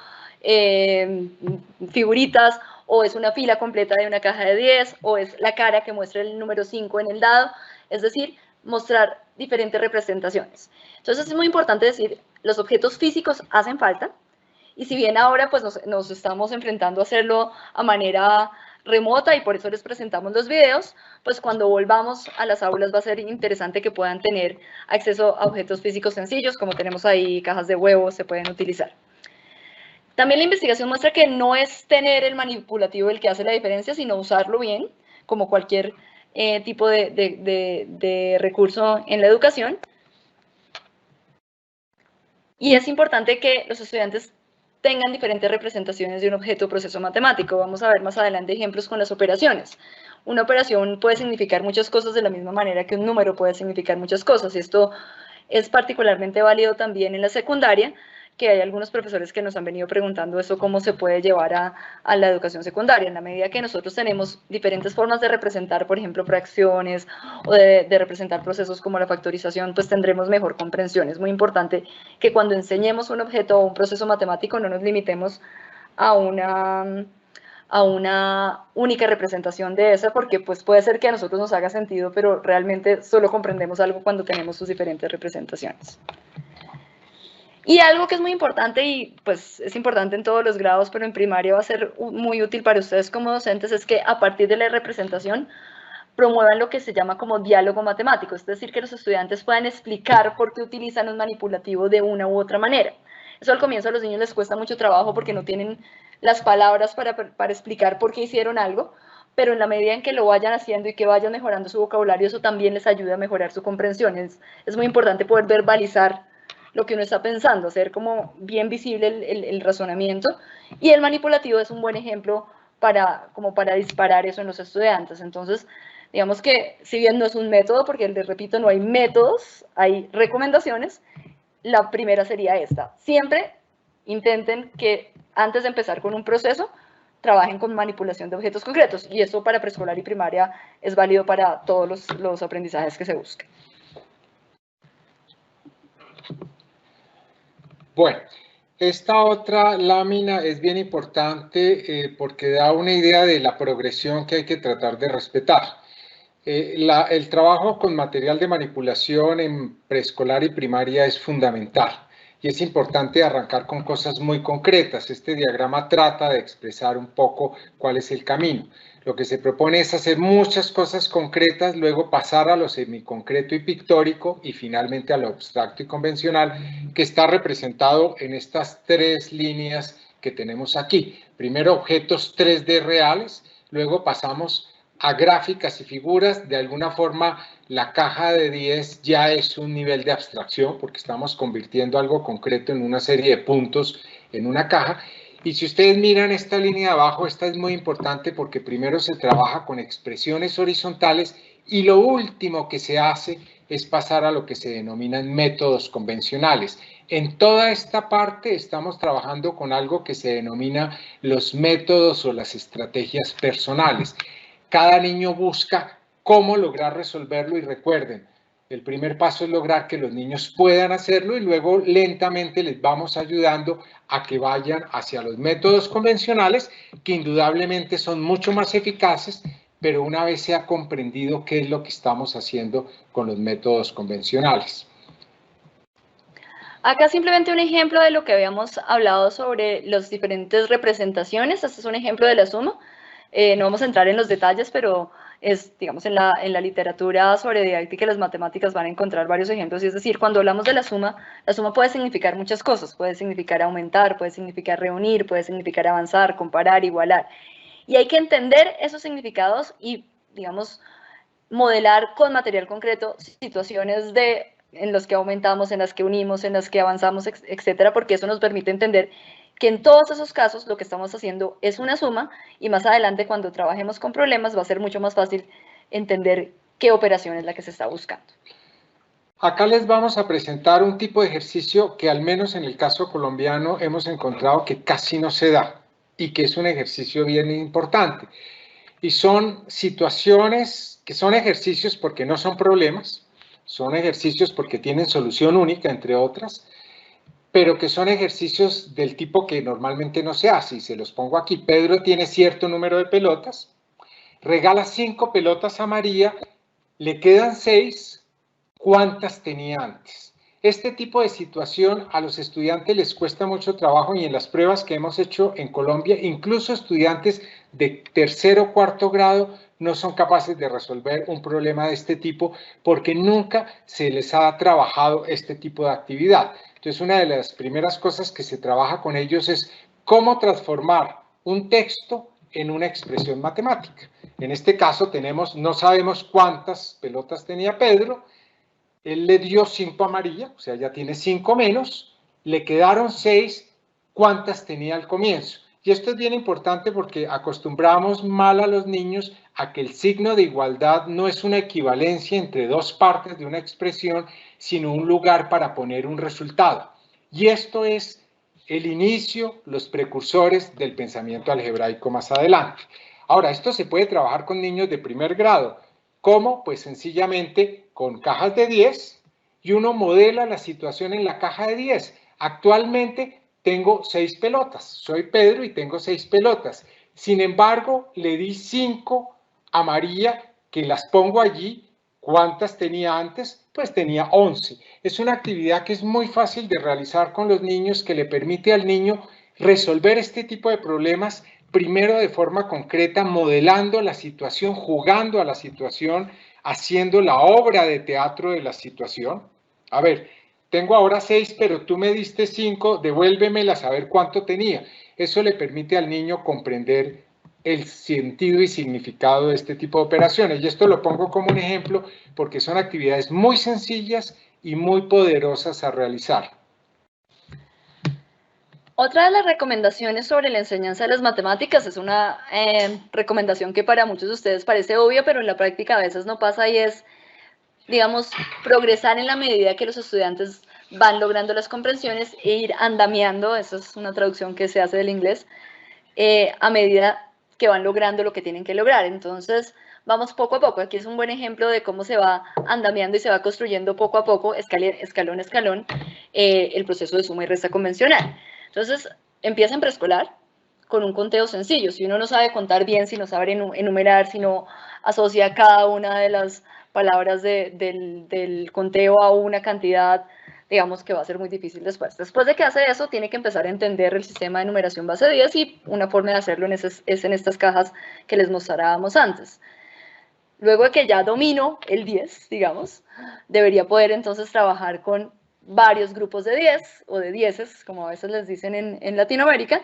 figuritas, o es una fila completa de una caja de 10, o es la cara que muestra el número 5 en el dado, es decir, mostrar diferentes representaciones. Entonces es muy importante decir, los objetos físicos hacen falta, y si bien ahora pues nos estamos enfrentando a hacerlo a manera remota y por eso les presentamos los videos, pues cuando volvamos a las aulas va a ser interesante que puedan tener acceso a objetos físicos sencillos, como tenemos ahí cajas de huevos, se pueden utilizar. También la investigación muestra que no es tener el manipulativo el que hace la diferencia, sino usarlo bien, como cualquier tipo de recurso en la educación. Y es importante que los estudiantes tengan diferentes representaciones de un objeto o proceso matemático. Vamos a ver más adelante ejemplos con las operaciones. Una operación puede significar muchas cosas de la misma manera que un número puede significar muchas cosas, y esto es particularmente válido también en la secundaria, que hay algunos profesores que nos han venido preguntando eso, cómo se puede llevar a la educación secundaria. En la medida que nosotros tenemos diferentes formas de representar, por ejemplo, fracciones o de representar procesos como la factorización, pues tendremos mejor comprensión. Es muy importante que cuando enseñemos un objeto o un proceso matemático no nos limitemos a una única representación de esa, porque pues puede ser que a nosotros nos haga sentido, pero realmente solo comprendemos algo cuando tenemos sus diferentes representaciones. Y algo que es muy importante, y pues es importante en todos los grados, pero en primaria va a ser muy útil para ustedes como docentes, es que a partir de la representación promuevan lo que se llama como diálogo matemático, es decir, que los estudiantes puedan explicar por qué utilizan un manipulativo de una u otra manera. Eso al comienzo a los niños les cuesta mucho trabajo porque no tienen las palabras para explicar por qué hicieron algo, pero en la medida en que lo vayan haciendo y que vayan mejorando su vocabulario, eso también les ayuda a mejorar su comprensión. Es muy importante poder verbalizar lo que uno está pensando, hacer como bien visible el razonamiento, y el manipulativo es un buen ejemplo como para disparar eso en los estudiantes. Entonces, digamos que si bien no es un método, porque les repito, no hay métodos, hay recomendaciones, la primera sería esta: siempre intenten que antes de empezar con un proceso, trabajen con manipulación de objetos concretos, y eso para preescolar y primaria es válido para todos los aprendizajes que se busquen. Bueno, esta otra lámina es bien importante porque da una idea de la progresión que hay que tratar de respetar. El trabajo con material de manipulación en preescolar y primaria es fundamental y es importante arrancar con cosas muy concretas. Este diagrama trata de expresar un poco cuál es el camino. Lo que se propone es hacer muchas cosas concretas, luego pasar a lo semiconcreto y pictórico y finalmente a lo abstracto y convencional, que está representado en estas 3 líneas que tenemos aquí. Primero objetos 3D reales, luego pasamos a gráficas y figuras. De alguna forma la caja de 10 ya es un nivel de abstracción porque estamos convirtiendo algo concreto en una serie de puntos en una caja. Y si ustedes miran esta línea de abajo, esta es muy importante porque primero se trabaja con expresiones horizontales y lo último que se hace es pasar a lo que se denominan métodos convencionales. En toda esta parte estamos trabajando con algo que se denomina los métodos o las estrategias personales. Cada niño busca cómo lograr resolverlo y recuerden, el primer paso es lograr que los niños puedan hacerlo y luego lentamente les vamos ayudando a que vayan hacia los métodos convencionales que indudablemente son mucho más eficaces, pero una vez se ha comprendido qué es lo que estamos haciendo con los métodos convencionales. Acá simplemente un ejemplo de lo que habíamos hablado sobre las diferentes representaciones. Este es un ejemplo de la suma. No vamos a entrar en los detalles, pero digamos, en la literatura sobre didáctica y las matemáticas van a encontrar varios ejemplos. Y es decir, cuando hablamos de la suma puede significar muchas cosas. Puede significar aumentar, puede significar reunir, puede significar avanzar, comparar, igualar. Y hay que entender esos significados y, digamos, modelar con material concreto situaciones en las que aumentamos, en las que unimos, en las que avanzamos, etcétera, porque eso nos permite entender que en todos esos casos lo que estamos haciendo es una suma y más adelante cuando trabajemos con problemas va a ser mucho más fácil entender qué operación es la que se está buscando. Acá les vamos a presentar un tipo de ejercicio que al menos en el caso colombiano hemos encontrado que casi no se da y que es un ejercicio bien importante. Y son situaciones que son ejercicios porque no son problemas, son ejercicios porque tienen solución única, entre otras, pero que son ejercicios del tipo que normalmente no se hace, y se los pongo aquí. Pedro tiene cierto número de pelotas, regala 5 pelotas a María, le quedan 6, ¿cuántas tenía antes? Este tipo de situación a los estudiantes les cuesta mucho trabajo y en las pruebas que hemos hecho en Colombia, incluso estudiantes de tercero o cuarto grado no son capaces de resolver un problema de este tipo porque nunca se les ha trabajado este tipo de actividad. Entonces, una de las primeras cosas que se trabaja con ellos es cómo transformar un texto en una expresión matemática. En este caso tenemos, no sabemos cuántas pelotas tenía Pedro, él le dio 5 a María, o sea, ya tiene 5 menos, le quedaron 6, ¿cuántas tenía al comienzo? Y esto es bien importante porque acostumbramos mal a los niños a que el signo de igualdad no es una equivalencia entre dos partes de una expresión, sino un lugar para poner un resultado. Y esto es el inicio, los precursores del pensamiento algebraico más adelante. Ahora, esto se puede trabajar con niños de primer grado. ¿Cómo? Pues sencillamente con cajas de 10 y uno modela la situación en la caja de 10. Actualmente tengo 6 pelotas, soy Pedro y tengo 6 pelotas. Sin embargo, le di 5 a María, que las pongo allí. ¿Cuántas tenía antes? Pues tenía 11. Es una actividad que es muy fácil de realizar con los niños, que le permite al niño resolver este tipo de problemas, primero de forma concreta, modelando la situación, jugando a la situación, haciendo la obra de teatro de la situación. A ver, tengo ahora 6, pero tú me diste 5, devuélvemelas a ver cuánto tenía. Eso le permite al niño comprender el sentido y significado de este tipo de operaciones. Y esto lo pongo como un ejemplo porque son actividades muy sencillas y muy poderosas a realizar. Otra de las recomendaciones sobre la enseñanza de las matemáticas es una recomendación que para muchos de ustedes parece obvia, pero en la práctica a veces no pasa y es, digamos, progresar en la medida que los estudiantes van logrando las comprensiones e ir andamiando, esa es una traducción que se hace del inglés, a medida que van logrando lo que tienen que lograr. Entonces, vamos poco a poco. Aquí es un buen ejemplo de cómo se va andamiando y se va construyendo poco a poco, escalón a escalón, el proceso de suma y resta convencional. Entonces, empieza en preescolar con un conteo sencillo. Si uno no sabe contar bien, si no sabe enumerar, si no asocia cada una de las palabras del conteo a una cantidad, digamos que va a ser muy difícil después. Después de que hace eso, tiene que empezar a entender el sistema de numeración base de 10 y una forma de hacerlo es en estas cajas que les mostrábamos antes. Luego de que ya domino el 10, digamos, debería poder entonces trabajar con varios grupos de 10 o de 10, como a veces les dicen en Latinoamérica,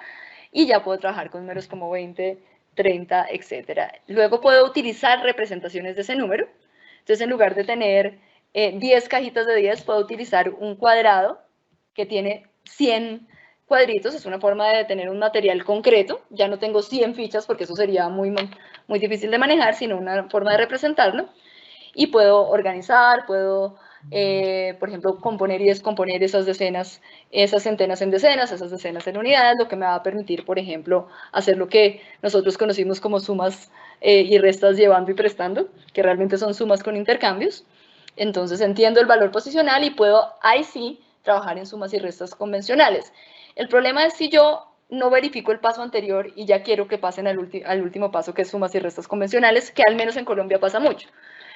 y ya puedo trabajar con números como 20, 30, etc. Luego puedo utilizar representaciones de ese número. Entonces, en lugar de tener 10 cajitas de 10, puedo utilizar un cuadrado que tiene 100 cuadritos. Es una forma de tener un material concreto. Ya no tengo 100 fichas porque eso sería muy difícil de manejar, sino una forma de representarlo. Y puedo organizar, puedo, por ejemplo, componer y descomponer esas decenas, esas centenas en decenas, esas decenas en unidades, lo que me va a permitir, por ejemplo, hacer lo que nosotros conocimos como sumas y restas llevando y prestando, que realmente son sumas con intercambios. Entonces entiendo el valor posicional y puedo, ahí sí, trabajar en sumas y restas convencionales. El problema es si yo no verifico el paso anterior y ya quiero que pasen al último paso, que es sumas y restas convencionales, que al menos en Colombia pasa mucho.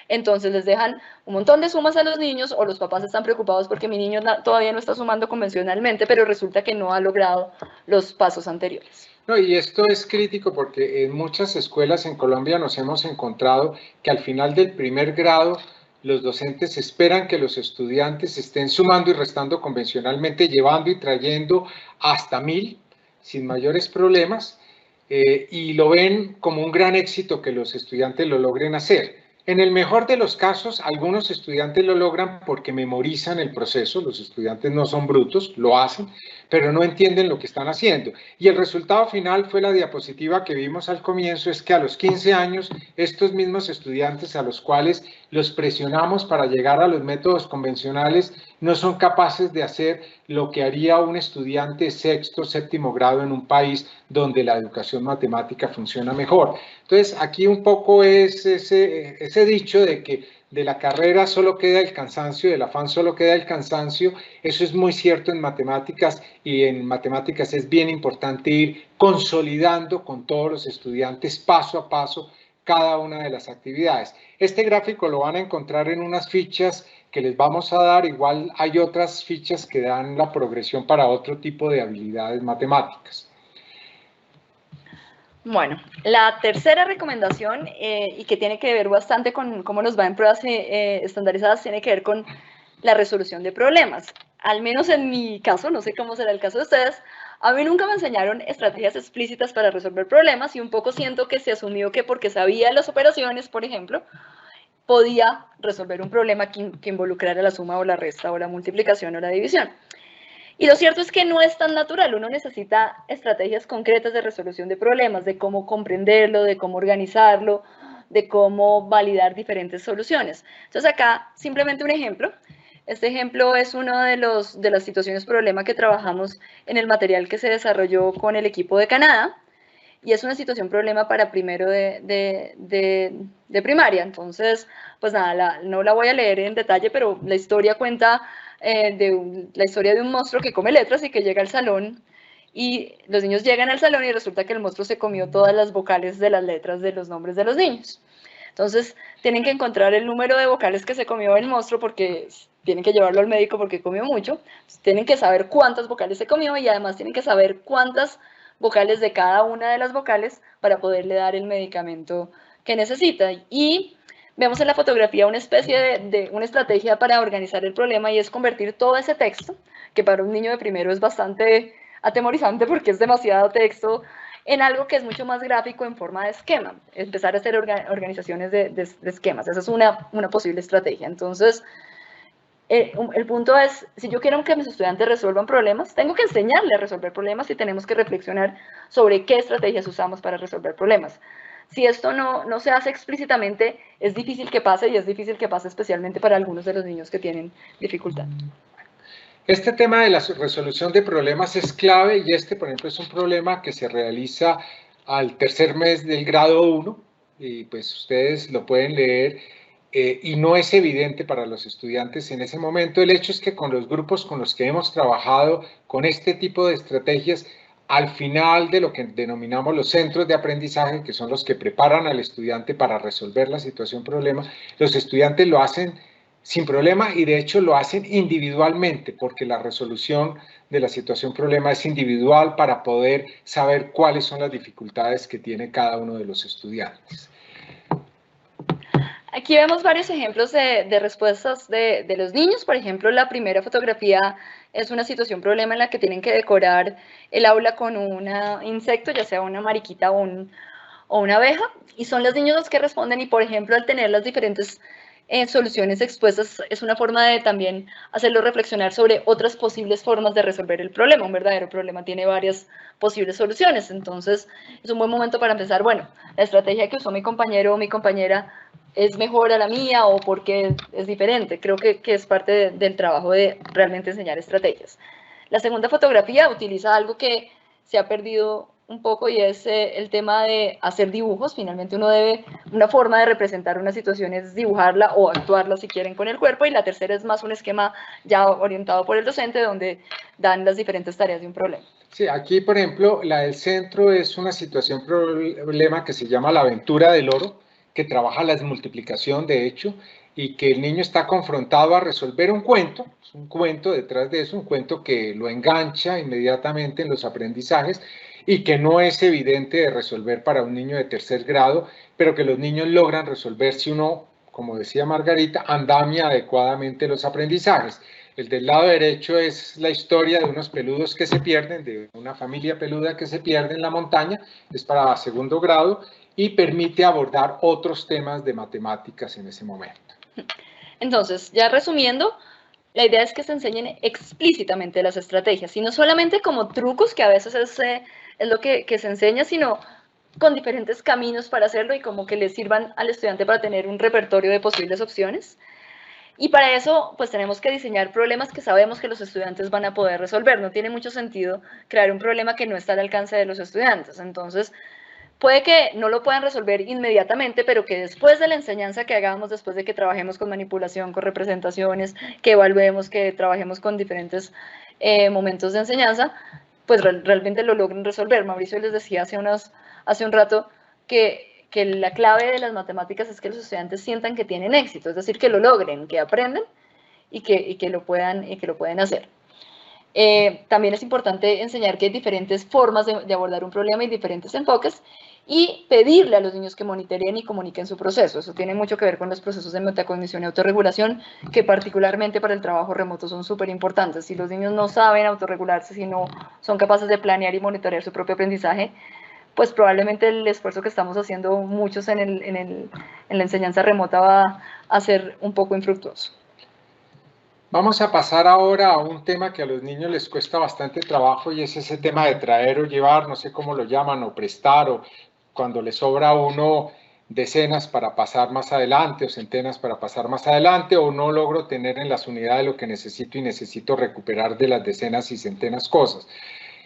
Entonces les dejan un montón de sumas a los niños, o los papás están preocupados porque mi niño todavía no está sumando convencionalmente, pero resulta que no ha logrado los pasos anteriores. No, y esto es crítico porque en muchas escuelas en Colombia nos hemos encontrado que al final del primer grado los docentes esperan que los estudiantes estén sumando y restando convencionalmente, llevando y trayendo hasta 1000 sin mayores problemas, y lo ven como un gran éxito que los estudiantes lo logren hacer. En el mejor de los casos, algunos estudiantes lo logran porque memorizan el proceso. Los estudiantes no son brutos, lo hacen, pero no entienden lo que están haciendo. Y el resultado final fue la diapositiva que vimos al comienzo, es que a los 15 años, estos mismos estudiantes a los cuales los presionamos para llegar a los métodos convencionales, no son capaces de hacer lo que haría un estudiante de sexto, séptimo grado en un país donde la educación matemática funciona mejor. Entonces, aquí un poco es ese dicho de que de la carrera solo queda el cansancio, del afán solo queda el cansancio. Eso es muy cierto en matemáticas, y en matemáticas es bien importante ir consolidando con todos los estudiantes paso a paso cada una de las actividades. Este gráfico lo van a encontrar en unas fichas que les vamos a dar. Igual hay otras fichas que dan la progresión para otro tipo de habilidades matemáticas. Bueno, la tercera recomendación, y que tiene que ver bastante con cómo nos va en pruebas estandarizadas, tiene que ver con la resolución de problemas. Al menos en mi caso, no sé cómo será el caso de ustedes, a mí nunca me enseñaron estrategias explícitas para resolver problemas, y un poco siento que se asumió que porque sabía las operaciones, por ejemplo, podía resolver un problema que involucrara la suma o la resta o la multiplicación o la división. Y lo cierto es que no es tan natural. Uno necesita estrategias concretas de resolución de problemas, de cómo comprenderlo, de cómo organizarlo, de cómo validar diferentes soluciones. Entonces acá simplemente un ejemplo. Este ejemplo es uno de las situaciones problema que trabajamos en el material que se desarrolló con el equipo de Canadá, y es una situación problema para primero de primaria. Entonces, pues nada, no la voy a leer en detalle, pero la historia cuenta la historia de un monstruo que come letras y que llega al salón, y los niños llegan al salón y resulta que el monstruo se comió todas las vocales de las letras de los nombres de los niños. Entonces, tienen que encontrar el número de vocales que se comió el monstruo, porque tienen que llevarlo al médico porque comió mucho. Entonces, tienen que saber cuántas vocales se comió, y además tienen que saber cuántas vocales de cada una de las vocales para poderle dar el medicamento que necesita. Y vemos en la fotografía una especie de una estrategia para organizar el problema, y es convertir todo ese texto, que para un niño de primero es bastante atemorizante porque es demasiado texto, en algo que es mucho más gráfico en forma de esquema. Empezar a hacer organizaciones de esquemas. Esa es una posible estrategia. Entonces, el punto es, si yo quiero que mis estudiantes resuelvan problemas, tengo que enseñarles a resolver problemas, y tenemos que reflexionar sobre qué estrategias usamos para resolver problemas. Si esto no se hace explícitamente, es difícil que pase, y es difícil que pase especialmente para algunos de los niños que tienen dificultad. Este tema de la resolución de problemas es clave, y por ejemplo, es un problema que se realiza al tercer mes del grado 1, y pues ustedes lo pueden leer, y no es evidente para los estudiantes en ese momento. El hecho es que con los grupos con los que hemos trabajado con este tipo de estrategias, al final de lo que denominamos los centros de aprendizaje, que son los que preparan al estudiante para resolver la situación problema, los estudiantes lo hacen sin problema, y de hecho lo hacen individualmente, porque la resolución de la situación problema es individual para poder saber cuáles son las dificultades que tiene cada uno de los estudiantes. Aquí vemos varios ejemplos de respuestas de los niños. Por ejemplo, la primera fotografía es una situación problema en la que tienen que decorar el aula con un insecto, ya sea una mariquita o una abeja, y son los niños los que responden, y por ejemplo, al tener las diferentes soluciones expuestas, es una forma de también hacerlo reflexionar sobre otras posibles formas de resolver el problema. Un verdadero problema tiene varias posibles soluciones, entonces es un buen momento para empezar, bueno, la estrategia que usó mi compañero o mi compañera es mejor a la mía o porque es diferente. Creo que es parte del trabajo de realmente enseñar estrategias. La segunda fotografía utiliza algo que se ha perdido un poco y es el tema de hacer dibujos. Finalmente una forma de representar una situación es dibujarla o actuarla si quieren con el cuerpo, y la tercera es más un esquema ya orientado por el docente donde dan las diferentes tareas de un problema. Sí, aquí por ejemplo la del centro es una situación problema que se llama la aventura del oro, que trabaja la desmultiplicación de hecho, y que el niño está confrontado a resolver un cuento detrás de eso, un cuento que lo engancha inmediatamente en los aprendizajes y que no es evidente de resolver para un niño de tercer grado, pero que los niños logran resolver si uno, como decía Margarita, andamia adecuadamente los aprendizajes. El del lado derecho es la historia de unos peludos que se pierden, de una familia peluda que se pierde en la montaña, es para segundo grado y permite abordar otros temas de matemáticas en ese momento. Entonces, ya resumiendo, la idea es que se enseñen explícitamente las estrategias, y no solamente como trucos, que a veces es lo que se enseña, sino con diferentes caminos para hacerlo y como que le sirvan al estudiante para tener un repertorio de posibles opciones. Y para eso, pues tenemos que diseñar problemas que sabemos que los estudiantes van a poder resolver. No tiene mucho sentido crear un problema que no está al alcance de los estudiantes. Entonces, puede que no lo puedan resolver inmediatamente, pero que después de la enseñanza que hagamos, después de que trabajemos con manipulación, con representaciones, que evaluemos, que trabajemos con diferentes momentos de enseñanza, pues realmente lo logren resolver. Mauricio les decía hace un rato que la clave de las matemáticas es que los estudiantes sientan que tienen éxito, es decir, que lo logren, que aprenden y que lo pueden hacer. También es importante enseñar que hay diferentes formas de abordar un problema y diferentes enfoques, y pedirle a los niños que monitoreen y comuniquen su proceso. Eso tiene mucho que ver con los procesos de metacognición y autorregulación, que particularmente para el trabajo remoto son súper importantes. Si los niños no saben autorregularse, si no son capaces de planear y monitorear su propio aprendizaje, pues probablemente el esfuerzo que estamos haciendo muchos en la enseñanza remota va a ser un poco infructuoso. Vamos a pasar ahora a un tema que a los niños les cuesta bastante trabajo, y es ese tema de traer o llevar, no sé cómo lo llaman, o prestar, o cuando les sobra a uno decenas para pasar más adelante o centenas para pasar más adelante, o no logro tener en las unidades lo que necesito y necesito recuperar de las decenas y centenas cosas.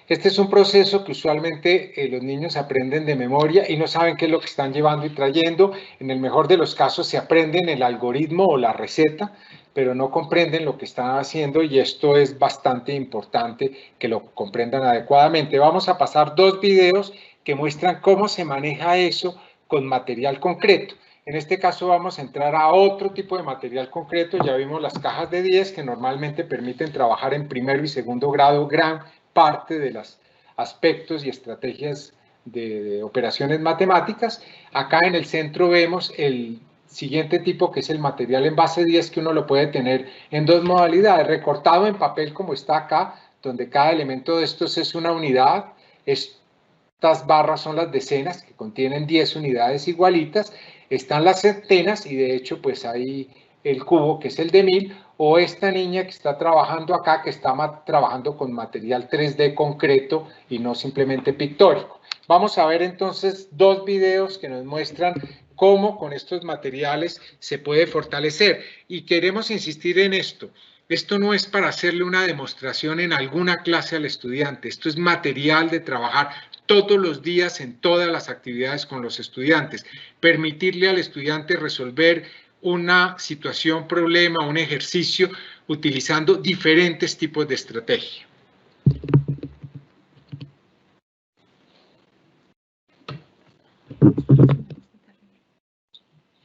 Este es un proceso que usualmente los niños aprenden de memoria y no saben qué es lo que están llevando y trayendo. En el mejor de los casos se aprenden el algoritmo o la receta, pero no comprenden lo que están haciendo, y esto es bastante importante que lo comprendan adecuadamente. Vamos a pasar 2 videos que muestran cómo se maneja eso con material concreto. En este caso vamos a entrar a otro tipo de material concreto. Ya vimos las cajas de 10 que normalmente permiten trabajar en primero y segundo grado gran parte de los aspectos y estrategias de operaciones matemáticas. Acá en el centro vemos el siguiente tipo, que es el material en base 10, que uno lo puede tener en 2 modalidades: recortado en papel como está acá, donde cada elemento de estos es una unidad. Estas barras son las decenas, que contienen 10 unidades igualitas. Están las centenas, y de hecho pues hay el cubo, que es el de 1000, o esta niña que está trabajando acá, que está trabajando con material 3D concreto y no simplemente pictórico. Vamos a ver entonces 2 videos que nos muestran cómo con estos materiales se puede fortalecer. Y queremos insistir en esto. Esto no es para hacerle una demostración en alguna clase al estudiante. Esto es material de trabajar todos los días en todas las actividades con los estudiantes. Permitirle al estudiante resolver una situación, problema, un ejercicio, utilizando diferentes tipos de estrategia.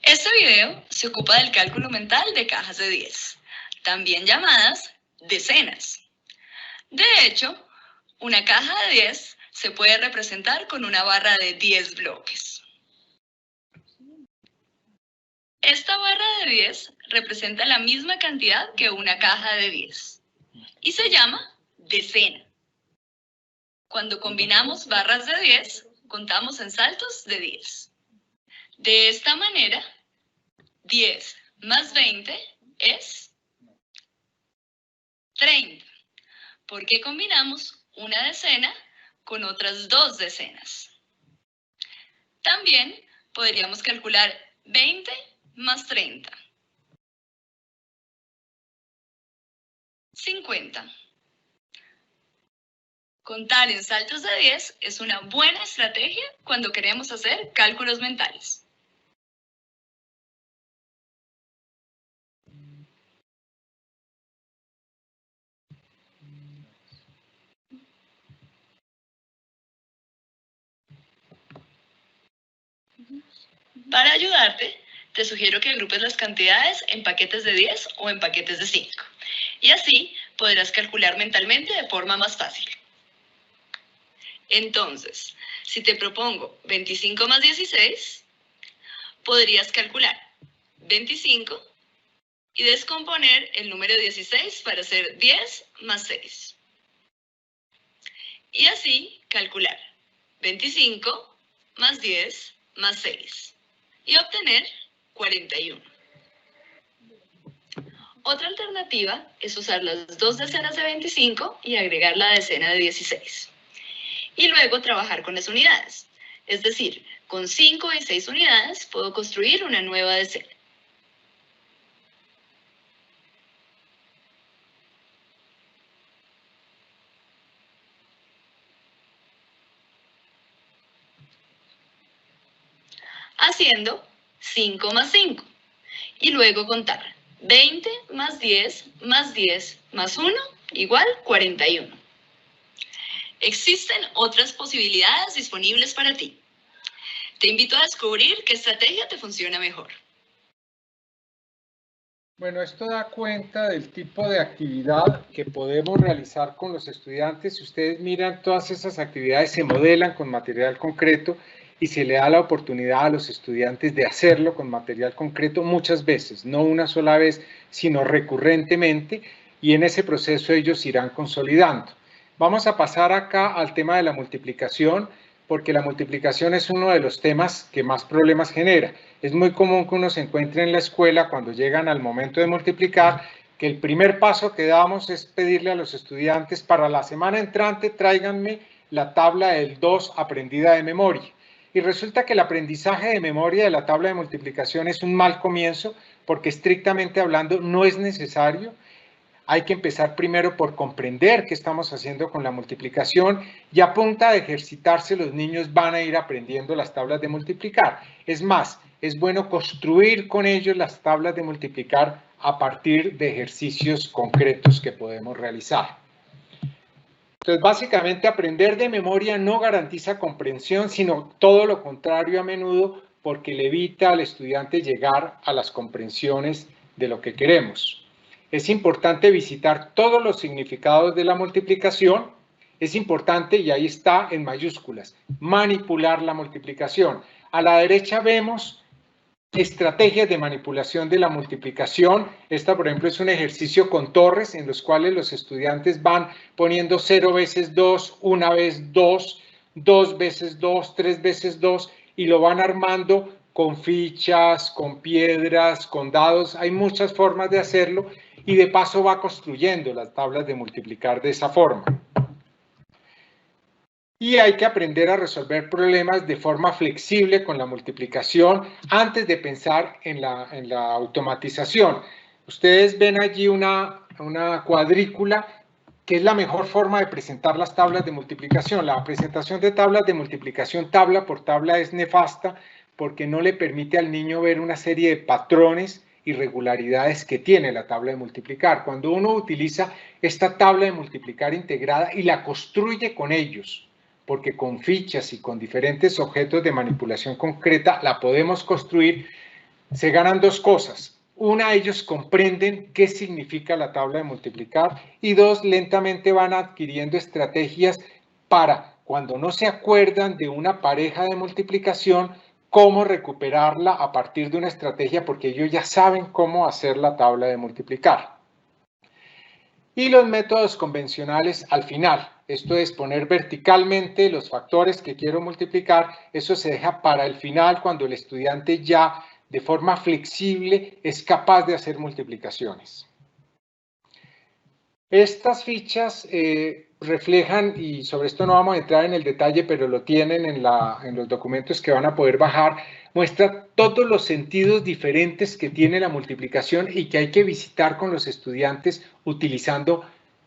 Este video se ocupa del cálculo mental de cajas de 10, también llamadas decenas. De hecho, una caja de 10 se puede representar con una barra de 10 bloques. Esta barra de 10 representa la misma cantidad que una caja de 10 y se llama decena. Cuando combinamos barras de 10, contamos en saltos de 10. De esta manera, 10 más 20 es 30, porque combinamos una decena con otras 2 decenas. También podríamos calcular 20 más 30. 50. Contar en saltos de 10 es una buena estrategia cuando queremos hacer cálculos mentales. Para ayudarte, te sugiero que agrupes las cantidades en paquetes de 10 o en paquetes de 5. Y así podrás calcular mentalmente de forma más fácil. Entonces, si te propongo 25 más 16, podrías calcular 25 y descomponer el número 16 para hacer 10 más 6. Y así calcular 25 más 10 más 6 y obtener 41. Otra alternativa es usar las 2 decenas de 25 y agregar la decena de 16. Y luego trabajar con las unidades. Es decir, con 5 y 6 unidades puedo construir una nueva decena. Haciendo 5 más 5 y luego contar 20 más 10 más 10 más 1 igual 41. Existen otras posibilidades disponibles para ti. Te invito a descubrir qué estrategia te funciona mejor. Bueno, esto da cuenta del tipo de actividad que podemos realizar con los estudiantes. Si ustedes miran, todas esas actividades se modelan con material concreto y se le da la oportunidad a los estudiantes de hacerlo con material concreto muchas veces, no una sola vez, sino recurrentemente, y en ese proceso ellos irán consolidando. Vamos a pasar acá al tema de la multiplicación, porque la multiplicación es uno de los temas que más problemas genera. Es muy común que uno se encuentre en la escuela cuando llegan al momento de multiplicar, que el primer paso que damos es pedirle a los estudiantes para la semana entrante tráiganme la tabla del 2 aprendida de memoria. Y resulta que el aprendizaje de memoria de la tabla de multiplicación es un mal comienzo porque estrictamente hablando no es necesario. Hay que empezar primero por comprender qué estamos haciendo con la multiplicación y a punta de ejercitarse los niños van a ir aprendiendo las tablas de multiplicar. Es más, es bueno construir con ellos las tablas de multiplicar a partir de ejercicios concretos que podemos realizar. Entonces, básicamente, aprender de memoria no garantiza comprensión, sino todo lo contrario a menudo, porque le evita al estudiante llegar a las comprensiones de lo que queremos. Es importante visitar todos los significados de la multiplicación. Es importante, y ahí está en mayúsculas, manipular la multiplicación. A la derecha vemos estrategias de manipulación de la multiplicación. Esta, por ejemplo, es un ejercicio con torres en los cuales los estudiantes van poniendo 0 veces 2, 1 vez 2, 2 veces 2, 3 veces 2 y lo van armando con fichas, con piedras, con dados. Hay muchas formas de hacerlo y de paso va construyendo las tablas de multiplicar de esa forma. Y hay que aprender a resolver problemas de forma flexible con la multiplicación antes de pensar en la automatización. Ustedes ven allí una cuadrícula que es la mejor forma de presentar las tablas de multiplicación. La presentación de tablas de multiplicación tabla por tabla es nefasta porque no le permite al niño ver una serie de patrones y regularidades que tiene la tabla de multiplicar. Cuando uno utiliza esta tabla de multiplicar integrada y la construye con ellos, porque con fichas y con diferentes objetos de manipulación concreta la podemos construir, se ganan dos cosas. Una, ellos comprenden qué significa la tabla de multiplicar y dos, lentamente van adquiriendo estrategias para, cuando no se acuerdan de una pareja de multiplicación, cómo recuperarla a partir de una estrategia, porque ellos ya saben cómo hacer la tabla de multiplicar. Y los métodos convencionales al final, esto es poner verticalmente los factores que quiero multiplicar, eso se deja para el final cuando el estudiante ya de forma flexible es capaz de hacer multiplicaciones. Estas fichas reflejan, y sobre esto no vamos a entrar en el detalle, pero lo tienen en los documentos que van a poder bajar, muestra todos los sentidos diferentes que tiene la multiplicación y que hay que visitar con los estudiantes utilizando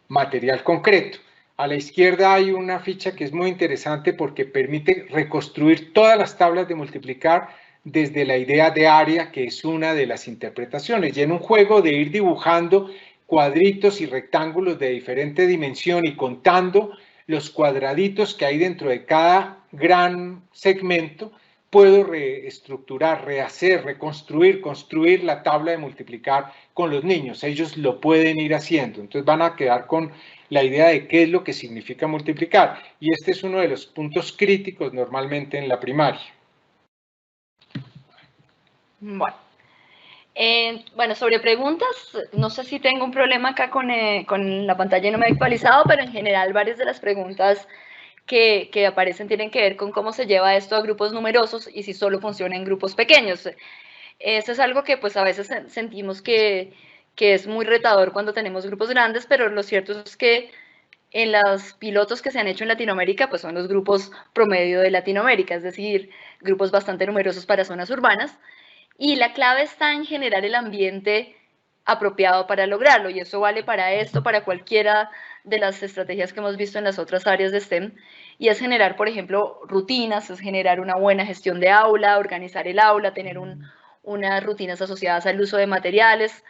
material concreto. A la izquierda hay una ficha que es muy interesante porque permite reconstruir todas las tablas de multiplicar desde la idea de área, que es una de las interpretaciones, y en un juego de ir dibujando cuadritos y rectángulos de diferente dimensión y contando los cuadraditos que hay dentro de cada gran segmento, puedo reestructurar, rehacer, reconstruir, construir la tabla de multiplicar con los niños. Ellos lo pueden ir haciendo. Entonces van a quedar con la idea de qué es lo que significa multiplicar. Y este es uno de los puntos críticos normalmente en la primaria. Bueno, sobre preguntas, no sé si tengo un problema acá con la pantalla y no me he actualizado, pero en general varias de las preguntas que aparecen tienen que ver con cómo se lleva esto a grupos numerosos y si solo funciona en grupos pequeños. Eso es algo que pues a veces sentimos que es muy retador cuando tenemos grupos grandes, pero lo cierto es que en los pilotos que se han hecho en Latinoamérica, pues son los grupos promedio de Latinoamérica, es decir, grupos bastante numerosos para zonas urbanas. Y la clave está en generar el ambiente apropiado para lograrlo, y eso vale para esto, para cualquiera de las estrategias que hemos visto en las otras áreas de STEM, y es generar, por ejemplo, rutinas, es generar una buena gestión de aula, organizar el aula, tener unas rutinas asociadas al uso de materiales,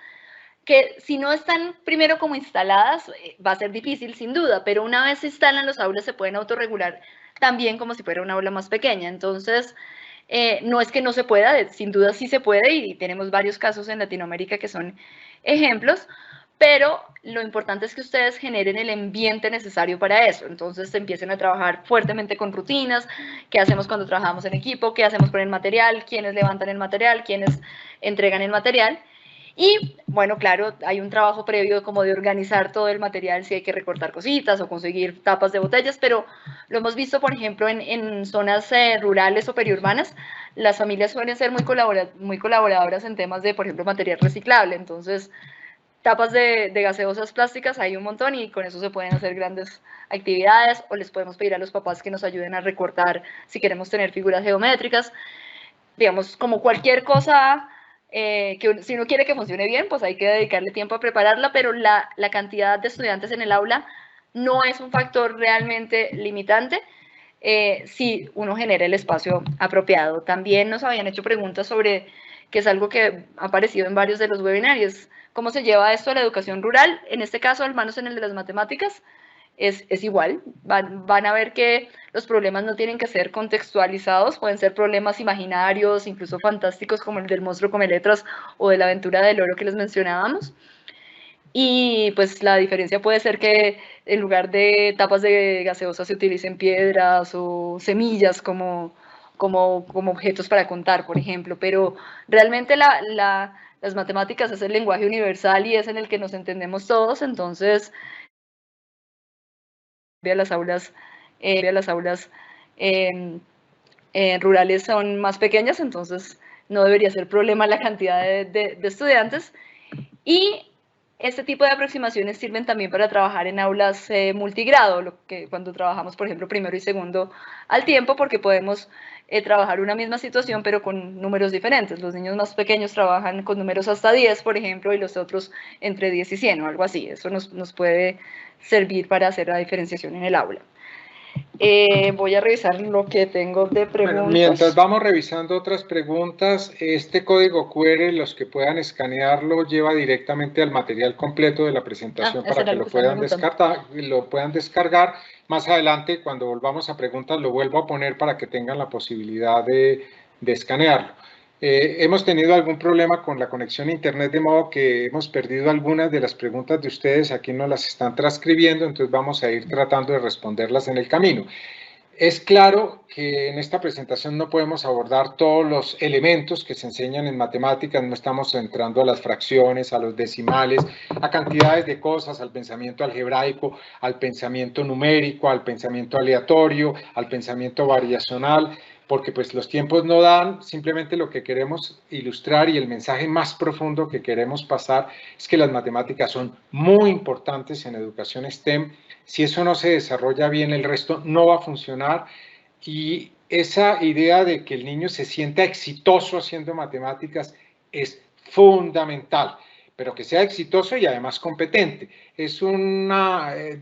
que si no están primero como instaladas, va a ser difícil sin duda, pero una vez se instalan los aulas se pueden autorregular también como si fuera una aula más pequeña. Entonces, no es que no se pueda, sin duda sí se puede, y tenemos varios casos en Latinoamérica que son ejemplos, pero lo importante es que ustedes generen el ambiente necesario para eso. Entonces empiecen a trabajar fuertemente con rutinas, qué hacemos cuando trabajamos en equipo, qué hacemos con el material, quiénes levantan el material, quiénes entregan el material. Y bueno, claro, hay un trabajo previo como de organizar todo el material, si hay que recortar cositas o conseguir tapas de botellas, pero lo hemos visto, por ejemplo, en zonas rurales o periurbanas, las familias suelen ser muy colaboradoras en temas de, por ejemplo, material reciclable. Entonces, tapas de gaseosas plásticas hay un montón y con eso se pueden hacer grandes actividades, o les podemos pedir a los papás que nos ayuden a recortar si queremos tener figuras geométricas. Digamos, como cualquier cosa que si uno quiere que funcione bien, pues hay que dedicarle tiempo a prepararla, pero la cantidad de estudiantes en el aula no es un factor realmente limitante si uno genera el espacio apropiado. También nos habían hecho preguntas sobre, que es algo que ha aparecido en varios de los webinarios, cómo se lleva esto a la educación rural. En este caso, al menos en el de las matemáticas, es igual. Van a ver que los problemas no tienen que ser contextualizados, pueden ser problemas imaginarios, incluso fantásticos, como el del monstruo come letras o de la aventura del oro que les mencionábamos. Y pues la diferencia puede ser que en lugar de tapas de gaseosa se utilicen piedras o semillas como objetos para contar, por ejemplo, pero realmente las matemáticas es el lenguaje universal y es en el que nos entendemos todos. Entonces las aulas rurales son más pequeñas, entonces no debería ser problema la cantidad de estudiantes. Y este tipo de aproximaciones sirven también para trabajar en aulas multigrado, cuando trabajamos, por ejemplo, primero y segundo al tiempo, porque podemos trabajar una misma situación, pero con números diferentes. Los niños más pequeños trabajan con números hasta 10, por ejemplo, y los otros entre 10 y 100 o algo así. Eso nos puede servir para hacer la diferenciación en el aula. Voy a revisar lo que tengo de preguntas. Bueno, mientras vamos revisando otras preguntas, este código QR, los que puedan escanearlo, lleva directamente al material completo de la presentación para que lo puedan descargar. Más adelante, cuando volvamos a preguntas, lo vuelvo a poner para que tengan la posibilidad de escanearlo. Hemos tenido algún problema con la conexión a internet, de modo que hemos perdido algunas de las preguntas de ustedes. Aquí nos las están transcribiendo, entonces vamos a ir tratando de responderlas en el camino. Es claro que en esta presentación no podemos abordar todos los elementos que se enseñan en matemáticas, no estamos entrando a las fracciones, a los decimales, a cantidades de cosas, al pensamiento algebraico, al pensamiento numérico, al pensamiento aleatorio, al pensamiento variacional, porque pues los tiempos no dan. Simplemente lo que queremos ilustrar y el mensaje más profundo que queremos pasar es que las matemáticas son muy importantes en educación STEM. Si eso no se desarrolla bien, el resto no va a funcionar, y esa idea de que el niño se sienta exitoso haciendo matemáticas es fundamental, pero que sea exitoso y además competente. Es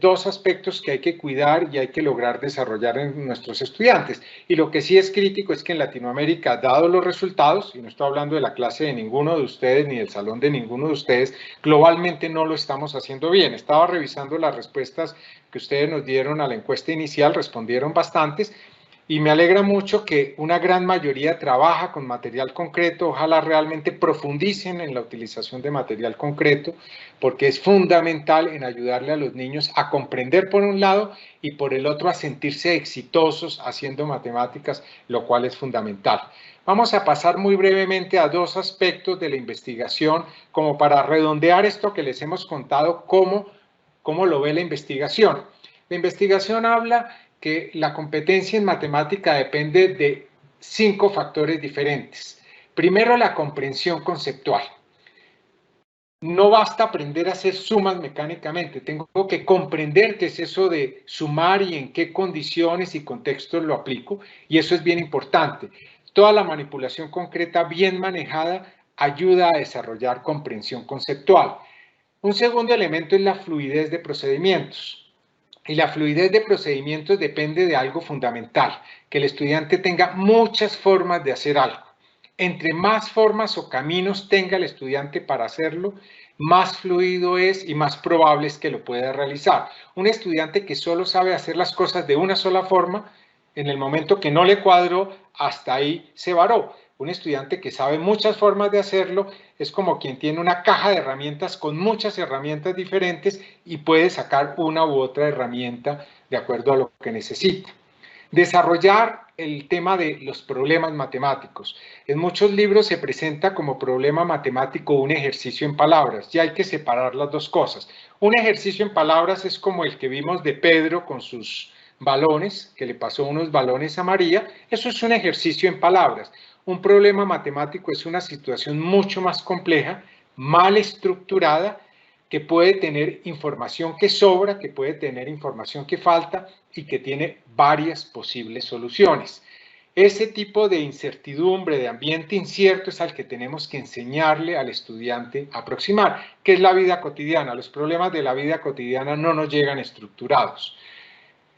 dos aspectos que hay que cuidar y hay que lograr desarrollar en nuestros estudiantes. Y lo que sí es crítico es que en Latinoamérica, dado los resultados, y no estoy hablando de la clase de ninguno de ustedes ni del salón de ninguno de ustedes, globalmente no lo estamos haciendo bien. Estaba revisando las respuestas que ustedes nos dieron a la encuesta inicial, respondieron bastantes, y me alegra mucho que una gran mayoría trabaja con material concreto. Ojalá realmente profundicen en la utilización de material concreto, porque es fundamental en ayudarle a los niños a comprender por un lado y por el otro a sentirse exitosos haciendo matemáticas, lo cual es fundamental. Vamos a pasar muy brevemente a dos aspectos de la investigación, como para redondear esto que les hemos contado, cómo lo ve la investigación. La investigación habla que la competencia en matemática depende de 5 factores diferentes. Primero, la comprensión conceptual. No basta aprender a hacer sumas mecánicamente, tengo que comprender qué es eso de sumar y en qué condiciones y contextos lo aplico, y eso es bien importante. Toda la manipulación concreta bien manejada ayuda a desarrollar comprensión conceptual. Un segundo elemento es la fluidez de procedimientos. Y la fluidez de procedimientos depende de algo fundamental, que el estudiante tenga muchas formas de hacer algo. Entre más formas o caminos tenga el estudiante para hacerlo, más fluido es y más probable es que lo pueda realizar. Un estudiante que solo sabe hacer las cosas de una sola forma, en el momento que no le cuadró, hasta ahí se varó. Un estudiante que sabe muchas formas de hacerlo es como quien tiene una caja de herramientas con muchas herramientas diferentes y puede sacar una u otra herramienta de acuerdo a lo que necesita. Desarrollar el tema de los problemas matemáticos. En muchos libros se presenta como problema matemático un ejercicio en palabras, y hay que separar las dos cosas. Un ejercicio en palabras es como el que vimos de Pedro con sus balones, que le pasó unos balones a María. Eso es un ejercicio en palabras. Un problema matemático es una situación mucho más compleja, mal estructurada, que puede tener información que sobra, que puede tener información que falta y que tiene varias posibles soluciones. Ese tipo de incertidumbre, de ambiente incierto, es al que tenemos que enseñarle al estudiante a aproximar, que es la vida cotidiana. Los problemas de la vida cotidiana no nos llegan estructurados.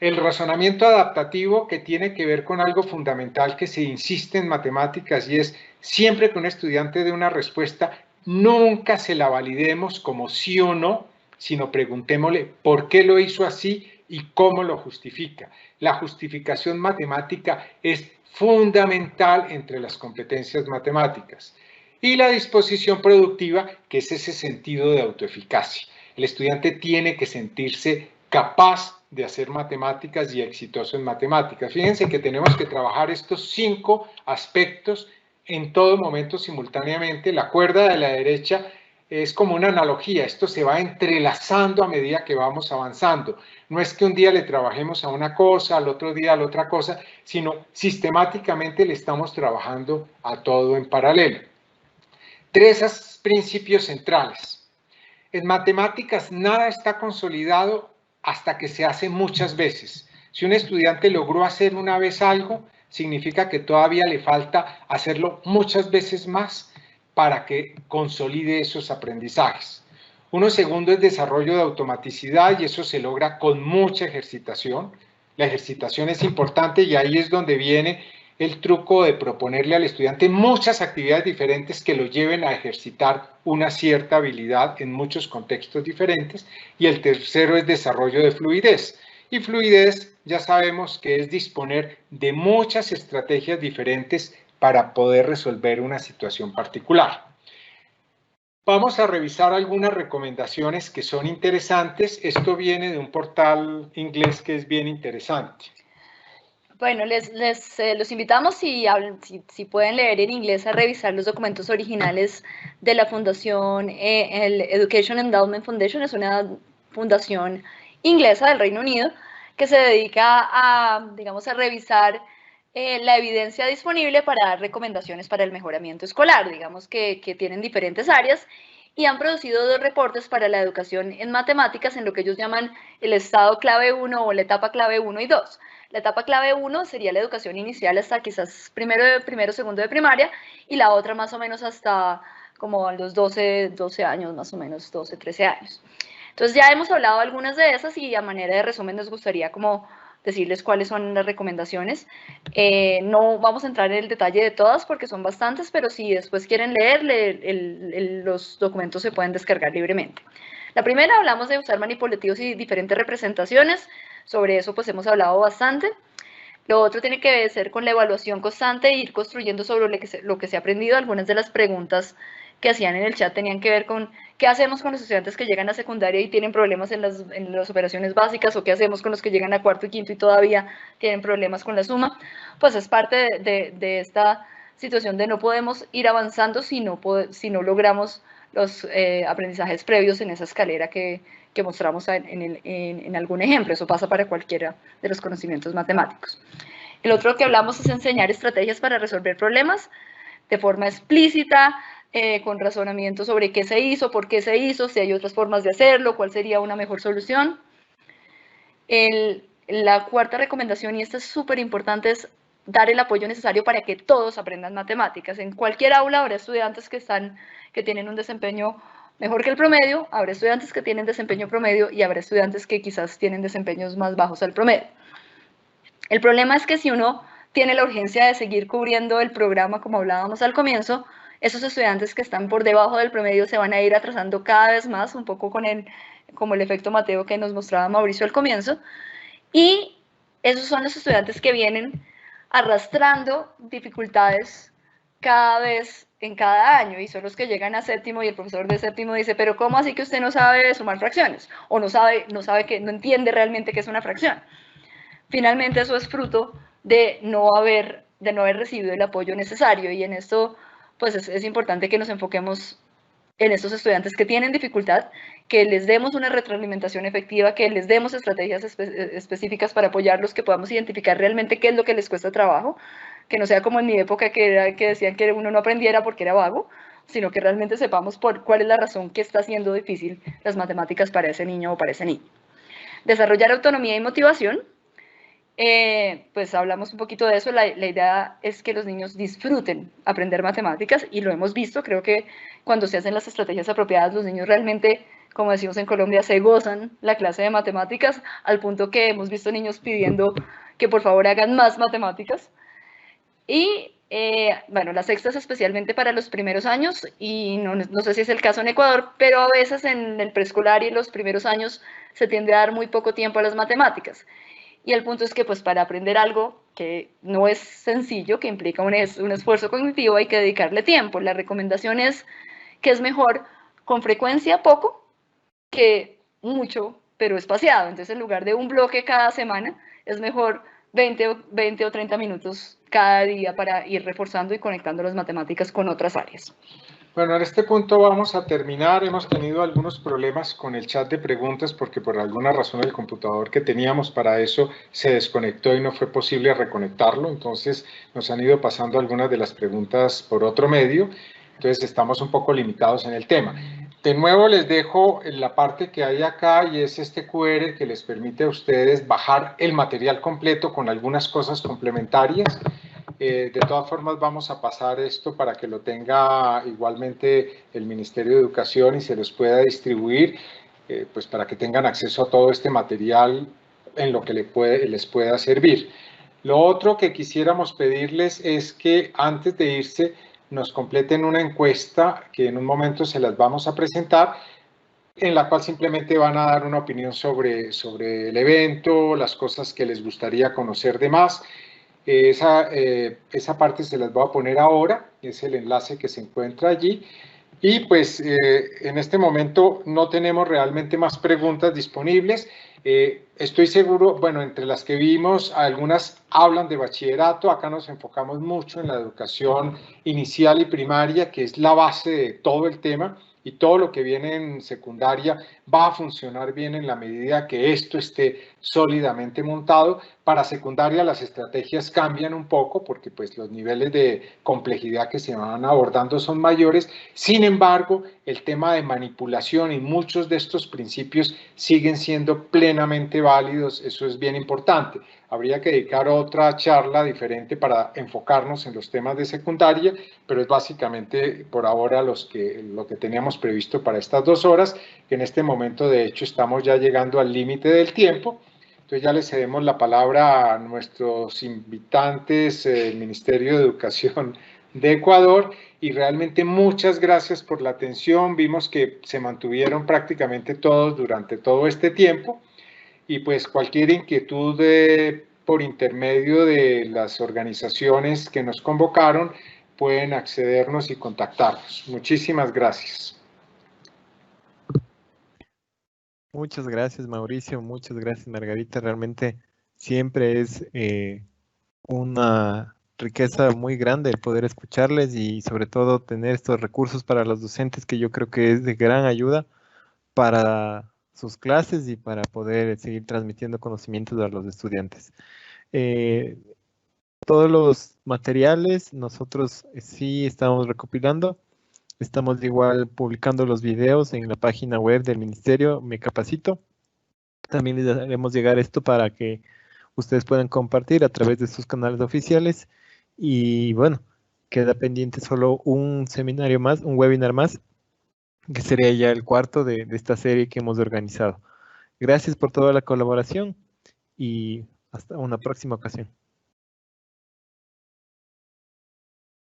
El razonamiento adaptativo, que tiene que ver con algo fundamental que se insiste en matemáticas, y es siempre que un estudiante dé una respuesta, nunca se la validemos como sí o no, sino preguntémosle por qué lo hizo así y cómo lo justifica. La justificación matemática es fundamental entre las competencias matemáticas. Y la disposición productiva, que es ese sentido de autoeficacia. El estudiante tiene que sentirse capaz de hacer matemáticas y exitoso en matemáticas. Fíjense que tenemos que trabajar estos 5 aspectos en todo momento simultáneamente. La cuerda de la derecha es como una analogía, esto se va entrelazando a medida que vamos avanzando. No es que un día le trabajemos a una cosa, al otro día a la otra cosa, sino sistemáticamente le estamos trabajando a todo en paralelo. 3 principios centrales. En matemáticas nada está consolidado hasta que se hace muchas veces. Si un estudiante logró hacer una vez algo, significa que todavía le falta hacerlo muchas veces más para que consolide esos aprendizajes. Uno segundo es desarrollo de automaticidad, y eso se logra con mucha ejercitación. La ejercitación es importante, y ahí es donde viene el truco de proponerle al estudiante muchas actividades diferentes que lo lleven a ejercitar una cierta habilidad en muchos contextos diferentes. Y el tercero es desarrollo de fluidez. Y fluidez ya sabemos que es disponer de muchas estrategias diferentes para poder resolver una situación particular. Vamos a revisar algunas recomendaciones que son interesantes. Esto viene de un portal inglés que es bien interesante. Bueno, los invitamos, si pueden leer en inglés, a revisar los documentos originales de la fundación, el Education Endowment Foundation. Es una fundación inglesa del Reino Unido que se dedica a, digamos, a revisar la evidencia disponible para dar recomendaciones para el mejoramiento escolar, digamos que tienen diferentes áreas, y han producido 2 reportes para la educación en matemáticas en lo que ellos llaman el estado clave 1 o la etapa clave 1 y 2. La etapa clave 1 sería la educación inicial hasta quizás primero, segundo de primaria, y la otra más o menos hasta como a los 12 años, más o menos 12, 13 años. Entonces ya hemos hablado de algunas de esas y a manera de resumen nos gustaría como decirles cuáles son las recomendaciones. No vamos a entrar en el detalle de todas porque son bastantes, pero si después quieren leer, los documentos se pueden descargar libremente. La primera, hablamos de usar manipulativos y diferentes representaciones. Sobre eso pues hemos hablado bastante. Lo otro tiene que ver con la evaluación constante e ir construyendo sobre lo que se ha aprendido. Algunas de las preguntas que hacían en el chat tenían que ver con qué hacemos con los estudiantes que llegan a secundaria y tienen problemas en las operaciones básicas, o qué hacemos con los que llegan a cuarto y quinto y todavía tienen problemas con la suma. Pues es parte de esta situación de no podemos ir avanzando si no logramos los aprendizajes previos en esa escalera que mostramos en algún ejemplo. Eso pasa para cualquiera de los conocimientos matemáticos. El otro que hablamos es enseñar estrategias para resolver problemas de forma explícita, con razonamiento sobre qué se hizo, por qué se hizo, si hay otras formas de hacerlo, cuál sería una mejor solución. La cuarta recomendación, y esta es súper importante, es dar el apoyo necesario para que todos aprendan matemáticas. En cualquier aula habrá estudiantes que tienen un desempeño mejor que el promedio, habrá estudiantes que tienen desempeño promedio y habrá estudiantes que quizás tienen desempeños más bajos al promedio. El problema es que si uno tiene la urgencia de seguir cubriendo el programa, como hablábamos al comienzo, esos estudiantes que están por debajo del promedio se van a ir atrasando cada vez más, un poco como el efecto Mateo que nos mostraba Mauricio al comienzo, y esos son los estudiantes que vienen arrastrando dificultades cada vez en cada año, y son los que llegan a séptimo y el profesor de séptimo dice, pero ¿cómo así que usted no sabe sumar fracciones? O no entiende realmente qué es una fracción. Finalmente eso es fruto de no haber recibido el apoyo necesario, y en esto pues es importante que nos enfoquemos en estos estudiantes que tienen dificultad, que les demos una retroalimentación efectiva, que les demos estrategias específicas para apoyarlos, que podamos identificar realmente qué es lo que les cuesta trabajo, que no sea como en mi época que decían que uno no aprendiera porque era vago, sino que realmente sepamos cuál es la razón que está haciendo difícil las matemáticas para ese niño o para ese niño. Desarrollar autonomía y motivación. Pues hablamos un poquito de eso. La idea es que los niños disfruten aprender matemáticas, y lo hemos visto. Creo que cuando se hacen las estrategias apropiadas, los niños realmente, como decimos en Colombia, se gozan la clase de matemáticas, al punto que hemos visto niños pidiendo que por favor hagan más matemáticas. Y bueno, la sexta es especialmente para los primeros años, y no sé si es el caso en Ecuador, pero a veces en el preescolar y en los primeros años se tiende a dar muy poco tiempo a las matemáticas. Y el punto es que pues para aprender algo que no es sencillo, que implica un esfuerzo cognitivo, hay que dedicarle tiempo. La recomendación es que es mejor con frecuencia poco que mucho, pero espaciado. Entonces en lugar de un bloque cada semana, es mejor 20 o 30 minutos cada día para ir reforzando y conectando las matemáticas con otras áreas. Bueno, en este punto vamos a terminar. Hemos tenido algunos problemas con el chat de preguntas porque por alguna razón el computador que teníamos para eso se desconectó y no fue posible reconectarlo. Entonces nos han ido pasando algunas de las preguntas por otro medio. Entonces estamos un poco limitados en el tema. De nuevo les dejo la parte que hay acá, y es este QR que les permite a ustedes bajar el material completo con algunas cosas complementarias. De todas formas vamos a pasar esto para que lo tenga igualmente el Ministerio de Educación y se los pueda distribuir, pues para que tengan acceso a todo este material en lo que les pueda servir. Lo otro que quisiéramos pedirles es que antes de irse nos completen una encuesta que en un momento se las vamos a presentar, en la cual simplemente van a dar una opinión sobre el evento, las cosas que les gustaría conocer de más. Esa parte se las voy a poner ahora, es el enlace que se encuentra allí. Y pues en este momento no tenemos realmente más preguntas disponibles. Estoy seguro, bueno, entre las que vimos, algunas hablan de bachillerato. Acá nos enfocamos mucho en la educación inicial y primaria, que es la base de todo el tema, y todo lo que viene en secundaria va a funcionar bien en la medida que esto esté sólidamente montado. Para secundaria las estrategias cambian un poco porque pues los niveles de complejidad que se van abordando son mayores. Sin embargo, el tema de manipulación y muchos de estos principios siguen siendo plenamente válidos. Eso es bien importante. Habría que dedicar otra charla diferente para enfocarnos en los temas de secundaria, pero es básicamente por ahora lo que teníamos previsto para estas 2 horas, que en este momento de hecho estamos ya llegando al límite del tiempo. Entonces ya les cedemos la palabra a nuestros invitantes del Ministerio de Educación de Ecuador, y realmente muchas gracias por la atención. Vimos que se mantuvieron prácticamente todos durante todo este tiempo, y pues cualquier inquietud por intermedio de las organizaciones que nos convocaron pueden accedernos y contactarnos. Muchísimas gracias. Muchas gracias, Mauricio. Muchas gracias, Margarita. Realmente siempre es una riqueza muy grande el poder escucharles y sobre todo tener estos recursos para los docentes, que yo creo que es de gran ayuda para sus clases y para poder seguir transmitiendo conocimientos a los estudiantes. Todos los materiales nosotros sí estamos recopilando. Estamos igual publicando los videos en la página web del Ministerio Me Capacito. También les haremos llegar esto para que ustedes puedan compartir a través de sus canales oficiales. Y bueno, queda pendiente solo un seminario más, un webinar más, que sería ya el 4º de esta serie que hemos organizado. Gracias por toda la colaboración y hasta una próxima ocasión.